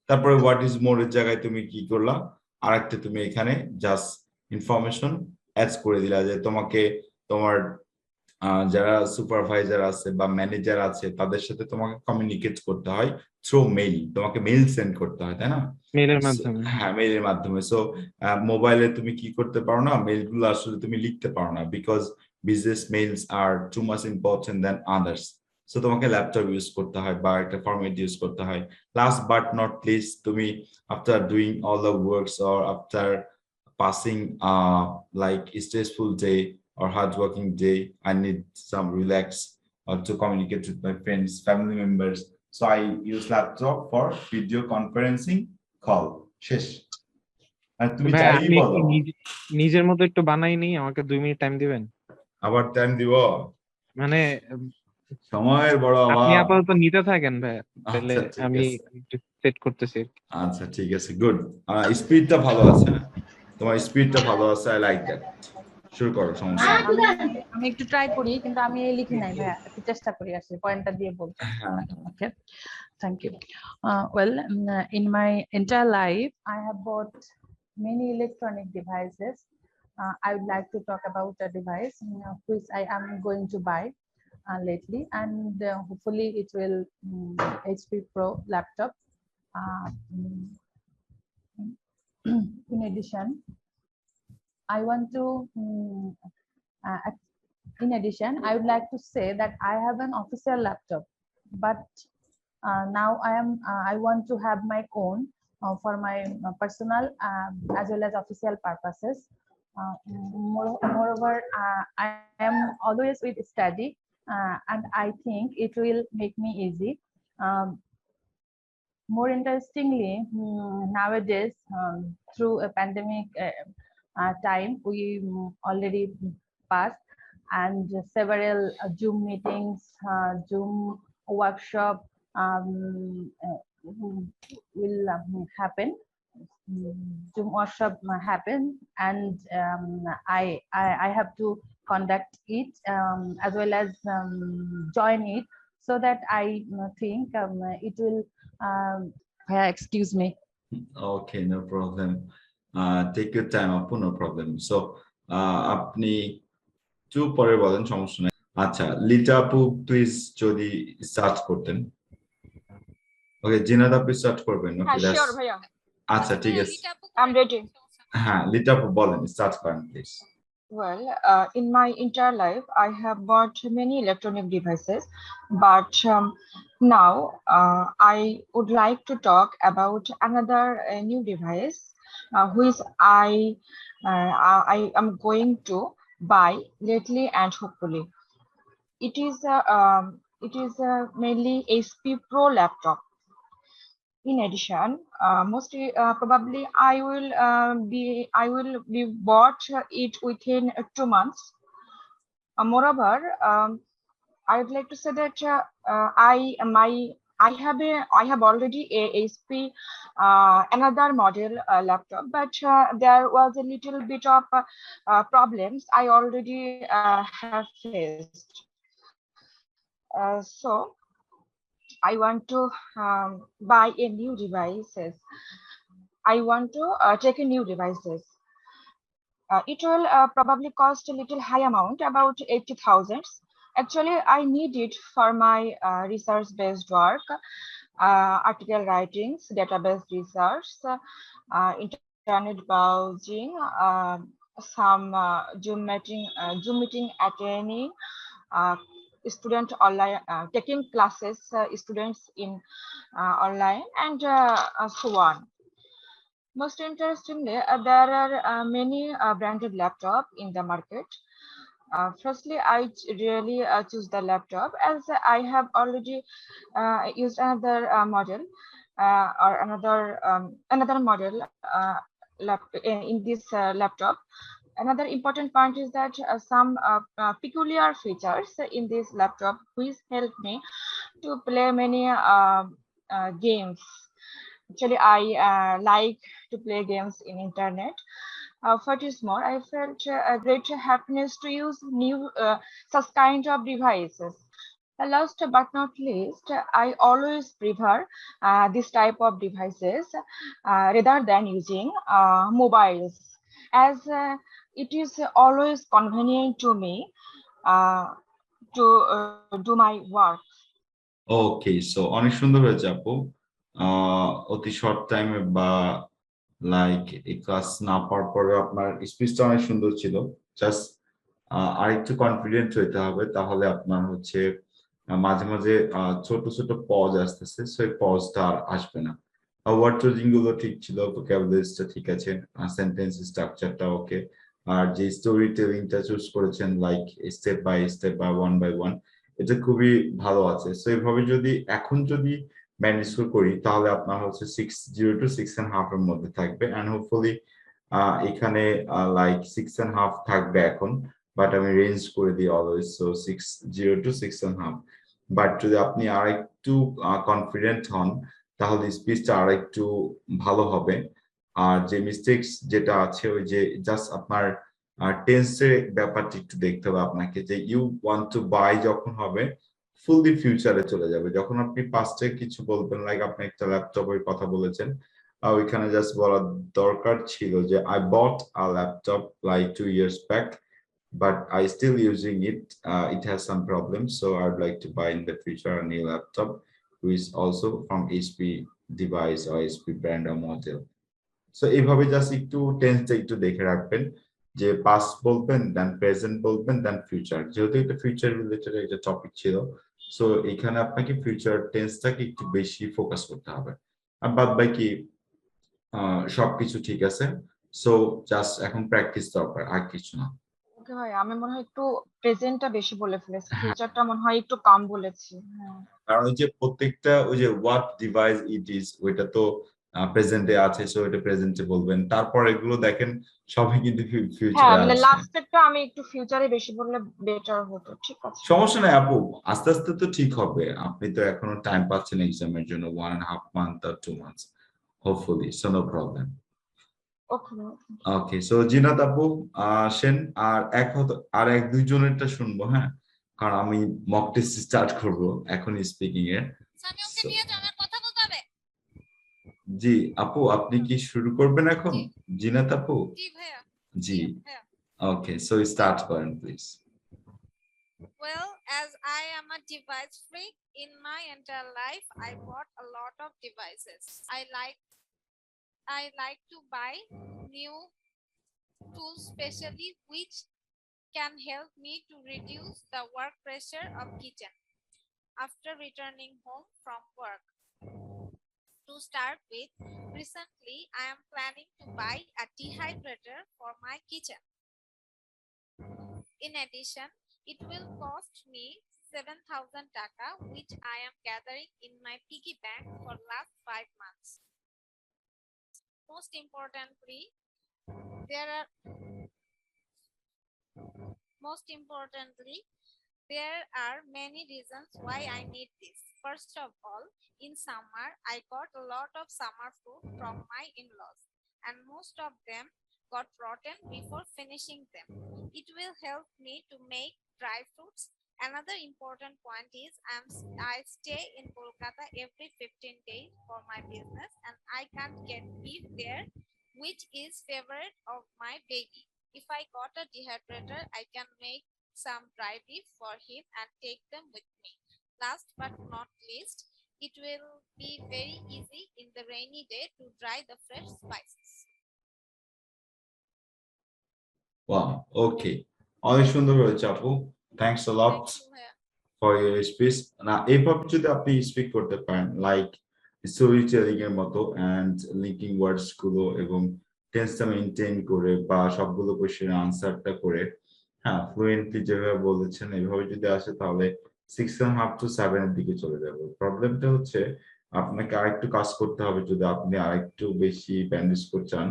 তারপরে what is more এর জায়গায় তুমি কি করলা, আরেকটা তুমি এখানে just information add করে দিলা, যে তোমাকে তোমার যারা সুপারভাইজার আছে বা ম্যানেজার আছে তাদের সাথে তোমাকে কমিউনিকেট করতে হয় থ্রু মেইল। তোমাকে মেইল সেন্ড করতে হয়, তাই না? মেইলের মাধ্যমে। হ্যাঁ, মেইলের মাধ্যমে। সো মোবাইলে তুমি কি করতে পারো না, মেইলগুলো আসলে তুমি লিখতে পারো না, because business mails are too much important than others. So তোমাকে ল্যাপটপ ইউজ করতে হয় বা একটা ফরম্যাট ইউজ করতে হয়। লাস্ট বাট নট লিস্ট, তুমি after doing all the works or after passing like a stressful day or hard-working day, I need some relax or to communicate with my friends, family members. So I use laptop for video conferencing call. শেষ। আর তুমি চাইলেই বলো। নিজের মতো একটু বানাই নি, আমাকে 2 মিনিট টাইম দিবেন? আবার টাইম দিব? মানে সময়ের বড় অভাব। আপনি আপাতত নিতে থাকেন ভাই, তাহলে আমি সেট করতেছি। আচ্ছা ঠিক আছে, গুড। স্পিডটা ভালো আছে। তোমার স্পিডটা ভালো আছে, আই লাইক দ্যাট। শুরু করো, সমস্যা নেই। আমি একটু ট্রাই করি, কিন্তু আমি লিখি নাই ভাইয়া, একটু চেষ্টা করি আসলে পয়েন্টটা দিয়ে বলতে। হ্যাঁ। Okay, thank you. Well, in my entire life, I have bought many electronic devices. I would like to talk about a device which I am going to buy lately, and hopefully it will HP Pro laptop. In addition, I want to in addition, I would like to say that I have an official laptop, but now I want to have my own for my personal as well as official purposes. Moreover, I am always with study, and I think it will make me easy. More interestingly, nowadays, through a pandemic time, we already passed, and several Zoom meetings, Zoom workshop will happen. Zoom workshop happen, and I have to conduct it as well as join it, so that I think it will. Excuse me. Okay, no problem. Take your time, Apu, no problem. So, আপনি একটু পরে বলেন, সমস্যা নাই। আচ্ছা, লিটা আপু please যদি start করতেন। ওকে, জিনাত আপু স্টার্ট করবেন। হ্যাঁ, ওকে, শিওর ভাইয়া। আচ্ছা, ঠিক আছে। I'm ready. হ্যাঁ, লিটা আপু বলেন, স্টার্ট করেন please. Well, in my entire life, I have bought many electronic devices, but now I would like to talk about another new device which I am going to buy lately and hopefully. It is mainly HP Pro laptop. In addition, mostly probably I will be bought it within 2 months. Moreover, I would like to say that I have already a HP another model laptop, but there was a little bit of problems I already have faced. So I want to buy a new devices. I want to take a new devices. It will probably cost a little high amount, about 80,000. Actually, I need it for my research-based work, article writings, database research, internet browsing, some Zoom meeting attending, student online taking classes, students in online, and so on. Most interestingly, there are many branded laptop in the market. Firstly, I really choose the laptop as I have already used another model or another model in this laptop. Another important point is that some peculiar features in this laptop which help me to play many games. Actually, I like to play games in internet. What is more, I felt a great happiness to use new such kind of devices. Last but not least, I always prefer this type of devices rather than using mobiles, as it is always convenient to me to do my work. Okay, so অনেক সুন্দর হয়েছে আপু। অতি short টাইমে বা like এই class না পাওয়ার পরে আপনার স্পিচটা অনেক সুন্দর ছিল। জাস্ট আরেকটু কনফিডেন্ট হইতে হবে, তাহলে আপনার হচ্ছে মাঝে মাঝে ছোট ছোট পজ আসতেছে, সেই পজটা আর আসবে না। ওয়ার্ড চুজিং গুলো ঠিক ছিল, ভোকাবুলারিটা ঠিক আছে, সেন্টেন্স স্ট্রাকচারটা ওকে, আর যে স্টোরি টেলিংটা চুজ করেছেন লাইক স্টেপ বাই স্টেপ বা ওয়ান বাই ওয়ান, এটা খুবই ভালো আছে। সো এইভাবে যদি এখন ম্যানেজ করি, তাহলে আপনার হচ্ছে 6.0 to 6.5 এর মধ্যে থাকবে, এন্ড হোপফুলি এখানে লাইক 6.5 থাকবে এখন, বাট আমি রেঞ্জ করে দিই অলওয়েজ, সো 6.0 to 6.5। বাট যদি আপনি আর একটু কনফিডেন্ট হন, তাহলে স্পিচটা আর একটু ভালো হবে। আর যে মিস্টেক্স যেটা আছে ওই যে জাস্ট আপনার টেন্সের ব্যাপারটা একটু দেখতে হবে আপনাকে, যে ইউ ওয়ান্ট টু বাই যখন হবে ফুললি ফিউচারে চলে যাবে। যখন আপনি পাস্টে কিছু বলবেন, লাইক আপনি একটা ল্যাপটপের কথা বলেছেন, ওইখানে জাস্ট বলার দরকার ছিল যে I bought a laptop like 2 years back, but I still using it. It has some problems, so I'd like to buy in the future a new laptop, which is also from HP device or HP brand or model. So এইভাবে just একটু টেন্সটা একটু দেখে রাখবেন, যে past বলবেন, দেন present বলবেন, দেন future. যেহেতু এটা ফিউচার রিলেটেড একটা টপিক ছিল, সো এখানে আপনাকে ফিউচার টেন্সটাকে একটু বেশি ফোকাস করতে হবে। আর বাদ বাকি সবকিছু ঠিক আছে। সো জাস্ট এখন প্র্যাকটিস দরকার, আর কিছু না। ওকে ভাই, আমি মনে হয় একটু প্রেজেন্টটা বেশি বলে ফেলেছি, ফিউচারটা মনে হয় একটু কম বলেছি। হ্যাঁ, কারণ ওই যে প্রত্যেকটা ওই যে হোয়াট ডিভাইস ইট ইজ, ওইটা তো প্রেজেন্টে আছে, সো এটা প্রেজেন্টে বলবেন। তারপর এগুলো দেখেন সবাই কিন্তু হ্যাঁ, ফিউচারে মানে আছে। লাস্টেরটা আমি একটু ফিউচারে বেশি বললে বেটার হতো। ঠিক আছে, সমস্যা নাই আপু, আস্তে আস্তে তো ঠিক হবে। আপনি তো এখনো টাইম পাচ্ছেন এক্সামের জন্য, 1.5 month or 2 months hopefully, so no problem. Okay. Okay, so Zinat আপু আসেন, আর আর এক দুইজনেরটা শুনবো, হ্যাঁ, কারণ আমি মক টেস্ট স্টার্ট করব এখন স্পিকিং এর। সামি ওকে নিয়ে যাও, আমার কথা বলতে হবে। জি আপু, আপনি কি শুরু করবেন এখন? জিনাত আপু? জি ভাইয়া। জি, ভাইয়া। ওকে, সো স্টার্ট করেন please. Well, as I am a device freak, in my entire life, I bought a lot of devices. I like to buy new tools, specially which can help me to reduce the work pressure of kitchen after returning home from work. To start with, recently I am planning to buy a dehydrator for my kitchen. In addition, it will cost me 7,000 taka, which I am gathering in my piggy bank for last 5 months. Most importantly, there are many reasons why I need this. First of all, in summer, I got a lot of summer fruit from my in-laws, and most of them got rotten before finishing them. It will help me to make dry fruits. Another important point is I stay in Kolkata every 15 days for my business, and I can't get beef there, which is favorite of my baby. If I got a dehydrator, I can make some dry beef for him and take them with me. Last but not least, it will be very easy in the rainy day to dry the fresh spices. Wow, okay, অনেক সুন্দর হয়েছে আপু, thanks a lot for your speech. না, এইভাবে যদি আপনি speak করতে পারেন, লাইক স্টোরি টেলিং এর মতো, এন্ড লিঙ্কিং ওয়ার্ডস গুলো এবং টেন্সটা মেইনটেইন করে বা সবগুলো কোশ্চেনের আনসারটা করে, হ্যাঁ, ফ্লুয়েন্টলি যেভাবে বলেছেন এইভাবে যদি আসে, তাহলে 6.5 to 7 এর দিকে চলে যাবে। প্রবলেমটা হচ্ছে আপনাকে আরেকটু কাজ করতে হবে, যদি আপনি আরেকটু বেশি ব্যান্ডেজ করতে চান।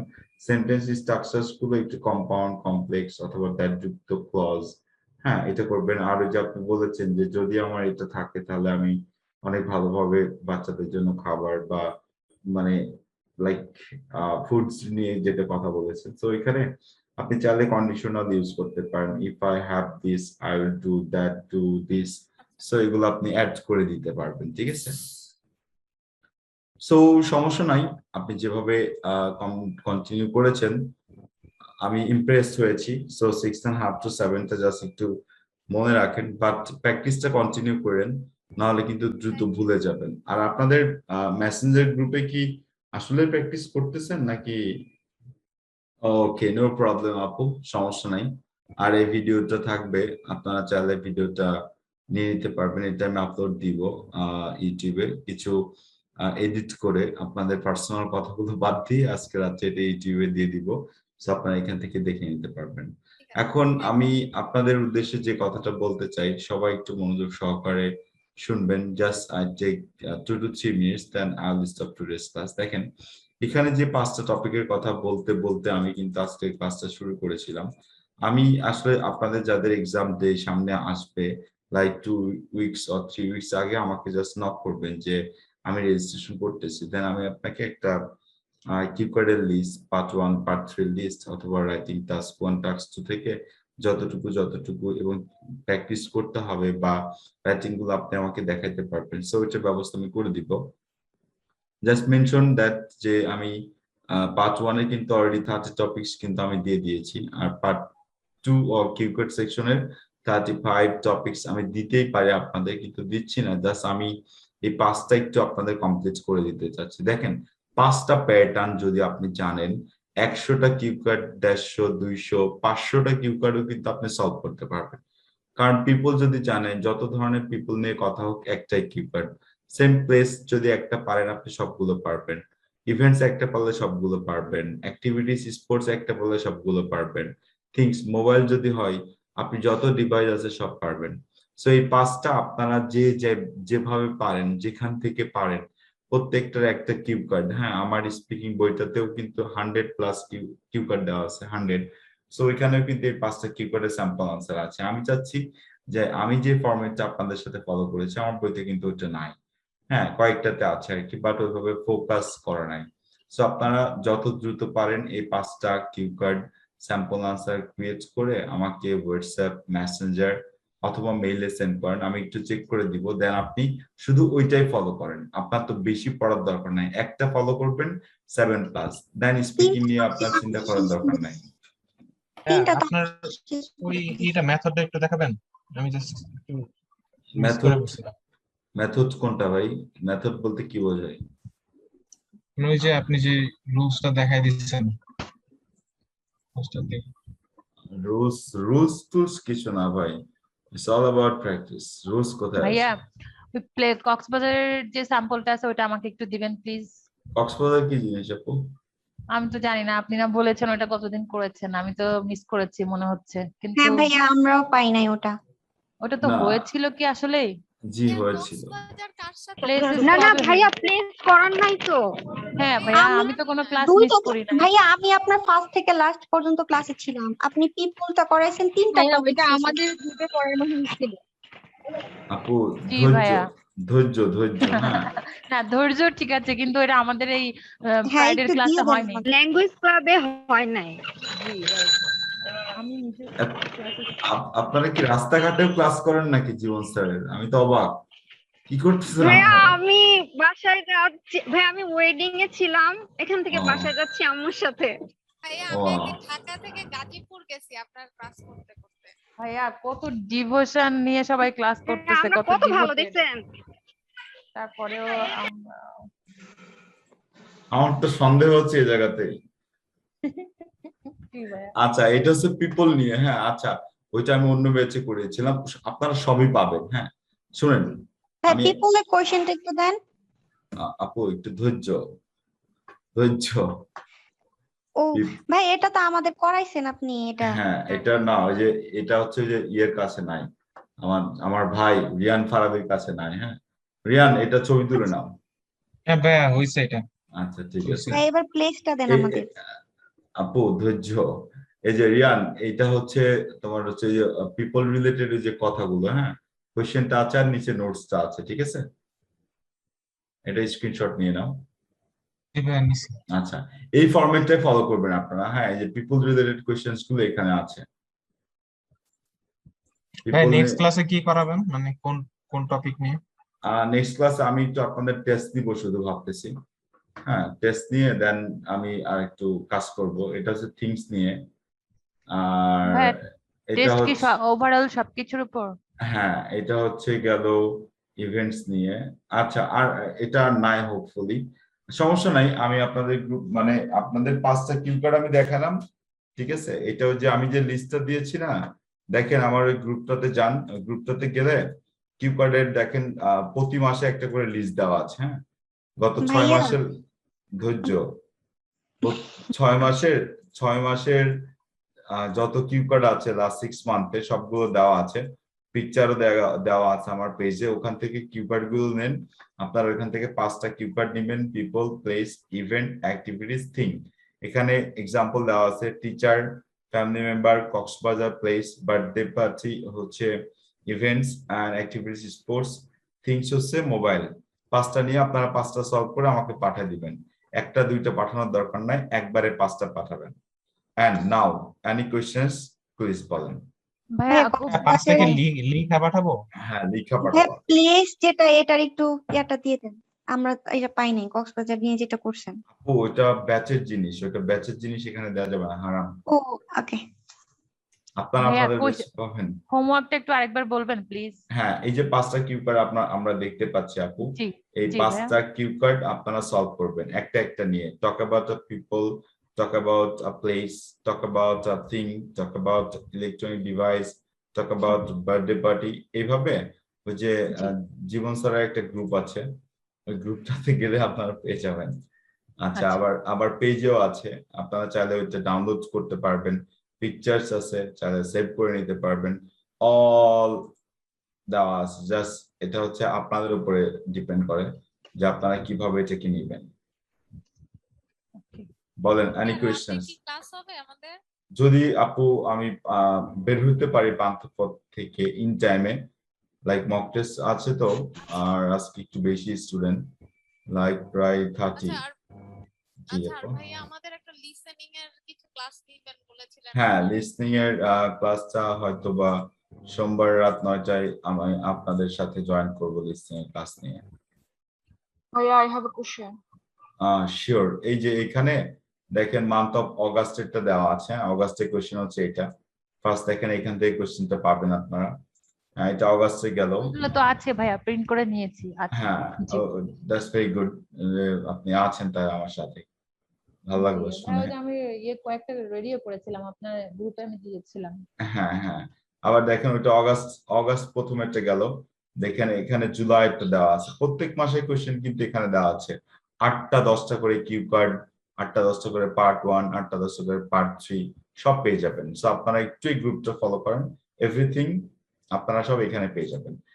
সেন্টেন্স স্ট্রাকচারস গুলো একটু কম্পাউন্ড, কমপ্লেক্স অথবা দ্যাট যুক্ত ক্লজ, হ্যাঁ, এটা করবেন। আর ওই যে আপনি বলেছেন যে যদি আমার এটা থাকে তাহলে আমি অনেক ভালোভাবে বাচ্চাদের জন্য খাবার বা মানে লাইক ফুডস নিয়ে যেটা কথা বলেছেন, তো এখানে আপনি চাইলে কন্ডিশনাল ইউজ করতে পারেন। If I have this, I will do that, do this, so এগুলো আপনি অ্যাড করে দিতে পারবেন, ঠিক আছে? সো সমস্যা নাই, আপনি যেভাবে কন্টিনিউ করেছেন আমি ইমপ্রেসড হয়েছি। সো 6.5 to 7 টা জাস্ট একটু মনে রাখেন, বাট প্র্যাকটিসটা কন্টিনিউ করেন, নাহলে কিন্তু দ্রুত ভুলে যাবেন। আর আপনাদের মেসেঞ্জার গ্রুপে কি আসলে প্র্যাকটিস করতেছেন নাকি? ওকে, নো প্রবলেম আপু, সমস্যা নাই। আর এই ভিডিওটা থাকবে, আপনারা চাইলে ভিডিওটা নিয়ে নিতে পারবেন। এটা আমি আপলোড দিব ইউটিউবে, কিছু এডিট করে আপনাদের পার্সোনাল কথাগুলো বাদ দিয়ে আজকে রাত্রে এটা ইউটিউবে দিয়ে দিব, সো আপনারা এখান থেকে দেখে নিতে পারবেন। এখন আমি আপনাদের উদ্দেশ্যে যে কথাটা বলতে চাই, সবাই একটু মনোযোগ সহকারে শুনবেন। Just I take 2 to 3 minutes, then I will stop today's class. দেখেন, এখানে যে 5টা টপিকের কথা বলতে বলতে আমি কিন্তু আজকে ক্লাসটা শুরু করেছিলাম। আমি আসলে আপনাদের যাদের এক্সাম ডে সামনে আসবে, লাইক 2 weeks or 3 weeks আগে আমাকে জাস্ট নক করবেন যে আমি রেজিস্ট্রেশন করতেছি, দেন আমি আপনাকে একটা কিউ কার্ডের লিস্ট পার্ট 1 পার্ট 3 লিস্ট অথবা রাইটিং টাস্ক 1 টাস্ক 2 থেকে যতটুকু এবং প্র্যাকটিস করতে হবে বা রাইটিং গুলো আপনি আমাকে দেখাইতে পারবেন, সো এটার ব্যবস্থা আমি করে দিব। জাস্ট মেনশন দ্যাট যে আমি পার্ট 1 এ কিন্তু অলরেডি 30 টপিকস কিন্তু আমি দিয়ে দিয়েছি, আর পার্ট 2 অর কিউকার্ড সেকশনের 35 টপিকস আমি দিতেই পারি আপনাদের, কিন্তু দিচ্ছি না। জাস্ট আমি এই 5টা একটু আপনাদের কমপ্লিট করে দিতে চাচ্ছি। দেখেন 5টা প্যাটার্ন যদি আপনি জানেন, 100টা কিউকার্ড, 150, 200, 500টা কিউকার্ডও কিন্তু আপনি সলভ করতে পারবেন। কারণ পিপল যদি জানেন, যত ধরনের পিপল নিয়ে কথা হোক, একটাই কিউকার্ড। সেম প্লেস যদি একটা পারেন আপনি সবগুলো পারবেন, ইভেন্টস একটা পারলে সবগুলো পারবেন, অ্যাক্টিভিটিস স্পোর্টস একটা পারলে সবগুলো পারবেন, থিংস মোবাইল যদি হয় আপনি যত ডিভাইস আছে সব পারবেন। সো এই 5টা আপনারা যেভাবে পারেন, যেখান থেকে পারেন, প্রত্যেকটার একটা কিউ কার্ড। হ্যাঁ, আমার স্পিকিং বইটাতেও কিন্তু 100+ কিউ কার্ড দেওয়া আছে, 100। সো এখানেও কিন্তু এই 5টা কিউ কার্ডের স্যাম্পল আনসার আছে। আমি চাচ্ছি যে আমি যে ফরম্যাটটা আপনাদের সাথে ফলো করেছি আমার বইতে কিন্তু ওটা নাই। হ্যাঁ, কয়েকটাতে আছে আর কি, বাট ওইভাবে ফোকাস করা নাই। সো আপনারা যত দ্রুত পারেন এই 5টা cue card sample answer create করে আমাকে হোয়াটসঅ্যাপ, মেসেঞ্জার অথবা মেইলে সেন্ড করেন, আমি একটু চেক করে দিব। দেন আপনি শুধু ওইটাই ফলো করেন, আপনার তো বেশি পড়ার দরকার নাই, একটা ফলো করবেন 7+, দেন স্পিকিং নিয়ে আপনার চিন্তা করার দরকার নাই। আপনার ওই এটা মেথডটা একটু দেখাবেন, আমি জাস্ট একটু মিস করে মেথড বলছিলাম। মেথড কোনটা ভাই? মেথড বলতে কি বোঝায়? ওই যে আপনি যে রুলসটা দেখাই দিচ্ছেন, রুলস টুলস কিছু না ভাই, it's all about practice. Rules কোথায় আছে? ভাইয়া প্লে কক্সবাজারের যে স্যাম্পলটা আছে ওটা আমাকে একটু দিবেন প্লিজ। কক্সবাজার কি জিনিস আপু? আমি তো জানি না, আপনি না বলেছেন ওটা কতদিন করেছেন, আমি তো মিস করেছি মনে হচ্ছে। কিন্তু হ্যাঁ ভাইয়া, আমরাও পাই নাই ওটা। ওটা তো না। হয়েছিল কি আসলে? জি হয়েছিল। না না ভাইয়া, প্লেস করার নাই তো। হ্যাঁ ভাইয়া, আমি তো কোনো ক্লাস মিস করি না। ভাইয়া আমি আপনার ফার্স্ট থেকে লাস্ট পর্যন্ত ক্লাসে ছিলাম, আপনি পিপলটা করাইছেন 3টা ভাইয়া টপিক ওইটা আমাদের গ্রুপে পড়ানো হয়েছিল। আপু জি ধৈর্য ভাইয়া। ধৈর্য ধৈর্য হ্যাঁ না ধৈর্য ঠিক আছে, কিন্তু এটা আমাদের এই হ্যাঁ, ফ্রাইডের একটু ক্লাসে দিয়ে দেন হয়নি। আমাদের। ল্যাঙ্গুয়েজ ক্লাবে হয় নাই। আমি নিজে আপনারা কি রাস্তাঘাটেও ক্লাস করেন নাকি জীবন স্যারের? আমি তো অবাক, কি করতেছেন ভাইয়া আপনারা? আমি বাসায় যাচ্ছি, ভাইয়া আমি ওয়েডিং এ ছিলাম, এখান থেকে ও। বাসায় যাচ্ছি আম্মুর সাথে। ভাইয়া ও। আমি একদিন ঢাকা থেকে গাজীপুর গেছি আপনার ক্লাস করতে করতে। ভাইয়া কত ডিভোশন নিয়ে সবাই ক্লাস করতেছে, আমরা কত কত ভালো devoted। দেখছেন। তারপরেও আমার তো সন্দেহ হচ্ছে এই জায়গাতে। কি ভাইয়া? আচ্ছা, এটা হচ্ছে পিপল নিয়ে। হ্যাঁ আচ্ছা, ওইটা আমি অন্য ব্যাচে করেছিলাম, আপনারা সবই পাবেন। হ্যাঁ শুনেন, হ্যাঁ, আমি পিপলের কোশ্চেনটা একটু দেন। আপু একটু ধৈর্য ধৈর্য। ও ভাই, এটা তো আমাদের করাইছেন আপনি এটা। হ্যাঁ এটা না, ওই যে এটা হচ্ছে যে ইয়ের কাছে নাই, আমার ভাই রিয়ান ফারাদের কাছে নাই। হ্যাঁ রিয়ান, এটা ছবি তুলে নাও। হ্যাঁ ভাইয়া হইছে এটা। আচ্ছা ঠিক আছে। হ্যাঁ, এবার প্লেসটা দেন এই- আমাদের। আপু ধৈর্য। এই যে রিয়ান, এইটা হচ্ছে তোমার হচ্ছে যে পিপল রিলেটেড যে কথাগুলো, হ্যাঁ কোশ্চেনটা আছে আর নিচে নোটসটা আছে, ঠিক আছে? এটা স্ক্রিনশট নিয়ে নাও। জি ভাইয়া নিছি। আচ্ছা, এই ফরম্যাটটাই ফলো করবেন আপনারা। হ্যাঁ, এই যে পিপল রিলেটেড কোশ্চেনস গুলো এখানে আছে। ভাই নেক্সট ক্লাসে কি করাবেন, মানে কোন কোন টপিক নিয়ে? নেক্সট ক্লাসে আমি একটু আপনাদের টেস্ট দিব শুধু ভাবতেছি। হ্যাঁ টেস্ট নিয়ে দেন আমি আর একটু কাজ করব। এটা হচ্ছে থিংস নিয়ে, আর ভাইয়া এটা টেস্ট কি হচ্ছে ওভারঅল সবকিছুর উপর? হ্যাঁ এটা হচ্ছে গেল ইভেন্টস নিয়ে। আচ্ছা, আর এটা আর নাই, হোপফুলি সমস্যা নাই। আমি আপনাদের গ্রুপ মানে আপনাদের 5টা কিউ কার্ড আমি দেখালাম, ঠিক আছে? এটা যে আমি যে লিস্টটা দিয়েছি না, দেখেন আমার ওই গ্রুপটাতে যান, গ্রুপটাতে গেলে কিউ কার্ডের দেখেন প্রতি মাসে একটা করে লিস্ট দেওয়া আছে। হ্যাঁ গত 6 ভাইয়া। মাসের ধৈর্য, 6 মাসের যত কিউ কার্ড আছে লাস্ট 6 মান্থে সবগুলো দেওয়া আছে, পিকচারও দেওয়া আছে আমার পেজে। ওখান থেকে কিউ কার্ড গুলো নেন আপনারা, ওখান থেকে 5টা কিউ কার্ড নেবেন, people, place, event, activities, thing. এখানে এক্সাম্পল দেওয়া আছে teacher, family member, Cox's Bazar, place, birthday party হচ্ছে events, and activities sports, things হচ্ছে মোবাইল। 5টা নিয়ে আপনারা 5টা সলভ করে আমাকে পাঠিয়ে দিবেন। একটা দুইটা পাঠানোর দরকার নাই, একবারে 5টা পাঠাবেন। And now any questions please বলেন। ভাইয়া খুব কক্সবাজার 5টা কি লিখা পাঠাবো? হ্যাঁ, লিখা ভাইয়া পাঠাবো। প্লেস যেটা এটার একটু ইয়াটা দিয়ে দেন, আমরা এটা পাই নাই কক্সবাজার নিয়ে যেটা করছেন। আপু ওটা ব্যাচের জিনিস, এখানে দেওয়া যাবে না, হারাম। ও ওকে। আপনারা ভাইয়া আপনাদের বেশি পাবেন। হোমওয়ার্কটা একটু আরেকবার বলবেন প্লিজ। হ্যাঁ, এই যে 5টা কিউ কার্ড আমরা দেখতে পাচ্ছি আপু, জি এই জি 5টা কিউ কার্ড আপনারা সলভ করবেন একটা একটা নিয়ে। Talk about a people, talk about a place, talk about a thing, talk about electronic device, talk about birthday party. এইভাবে ওই যে জীবন স্যারের একটা গ্রুপ আছে, ওই গ্রুপটাতে গেলে আপনারা পেয়ে যাবেন। আচ্ছা, আবার পেজেও আছে, আপনারা চাইলে ওইটা ডাউনলোড করতে পারবেন। পিকচার্স আছে, চাইলে সেভ করে নিতে পারবেন। অল দেওয়া আছে, জাস্ট এটা হচ্ছে আপনাদের উপরে ডিপেন্ড করে যে আপনারা কিভাবে এটাকে নেবেন। বলেন এনি কোয়েশ্চেনস? ক্লাস হবে আমাদের? যদি আপু আমি বের হতে পারি পান্থপথ থেকে ইন টাইমে, লাইক মক টেস্ট আছে তো, আর আজকে একটু বেশি স্টুডেন্ট, লাইক প্রায় 30। জি আপু। ভাইয়া আমাদের একটা লিসেনিং এর কিছু ক্লাস দিবেন বলেছিলেন। হ্যাঁ, লিসনিং এর ক্লাসটা হয়তো বা সোমবার রাত 9টায় আমি আপনাদের সাথে জয়েন করব লিসনিং এর ক্লাস নিয়ে। ভাইয়া I have a question. Sure. এই যে এখানে দেখেন মান্থ অফ অগাস্টেরটা দেওয়া আছে, অগাস্টের কোশ্চেন হচ্ছে এটা। ফার্স্ট দেখেন এখান থেকে কোশ্চেনটা পাবেন আপনারা। এটা অগাস্টে গেল। এগুলো তো আছে ভাইয়া, প্রিন্ট করে নিয়েছি। আচ্ছা হ্যাঁ, দ্যাটস ভেরি গুড, আপনি আছেন তাই আমার সাথে, ভালো লাগলো শুনে। আমি কয়েকটা রেডিও করেছিলাম, আপনার গ্রুপে আমি দিয়েছিলাম। হ্যাঁ হ্যাঁ, আবার দেখেন ওইটা অগাস্ট প্রথমেরটা গেল, দেখেন এখানে জুলাইটা দেওয়া আছে। প্রত্যেক মাসের কোশ্চেন কিন্তু এখানে দেওয়া আছে। 8টা 10টা করে কিউ কার্ড, 8টা 10টা করে পার্ট 1, 8টা 10টা করে পার্ট 3 সব পেয়ে যাবেন। সো আপনারা একটু এই গ্রুপটা ফলো করেন, এভরিথিং আপনারা সব এখানে পেয়ে যাবেন।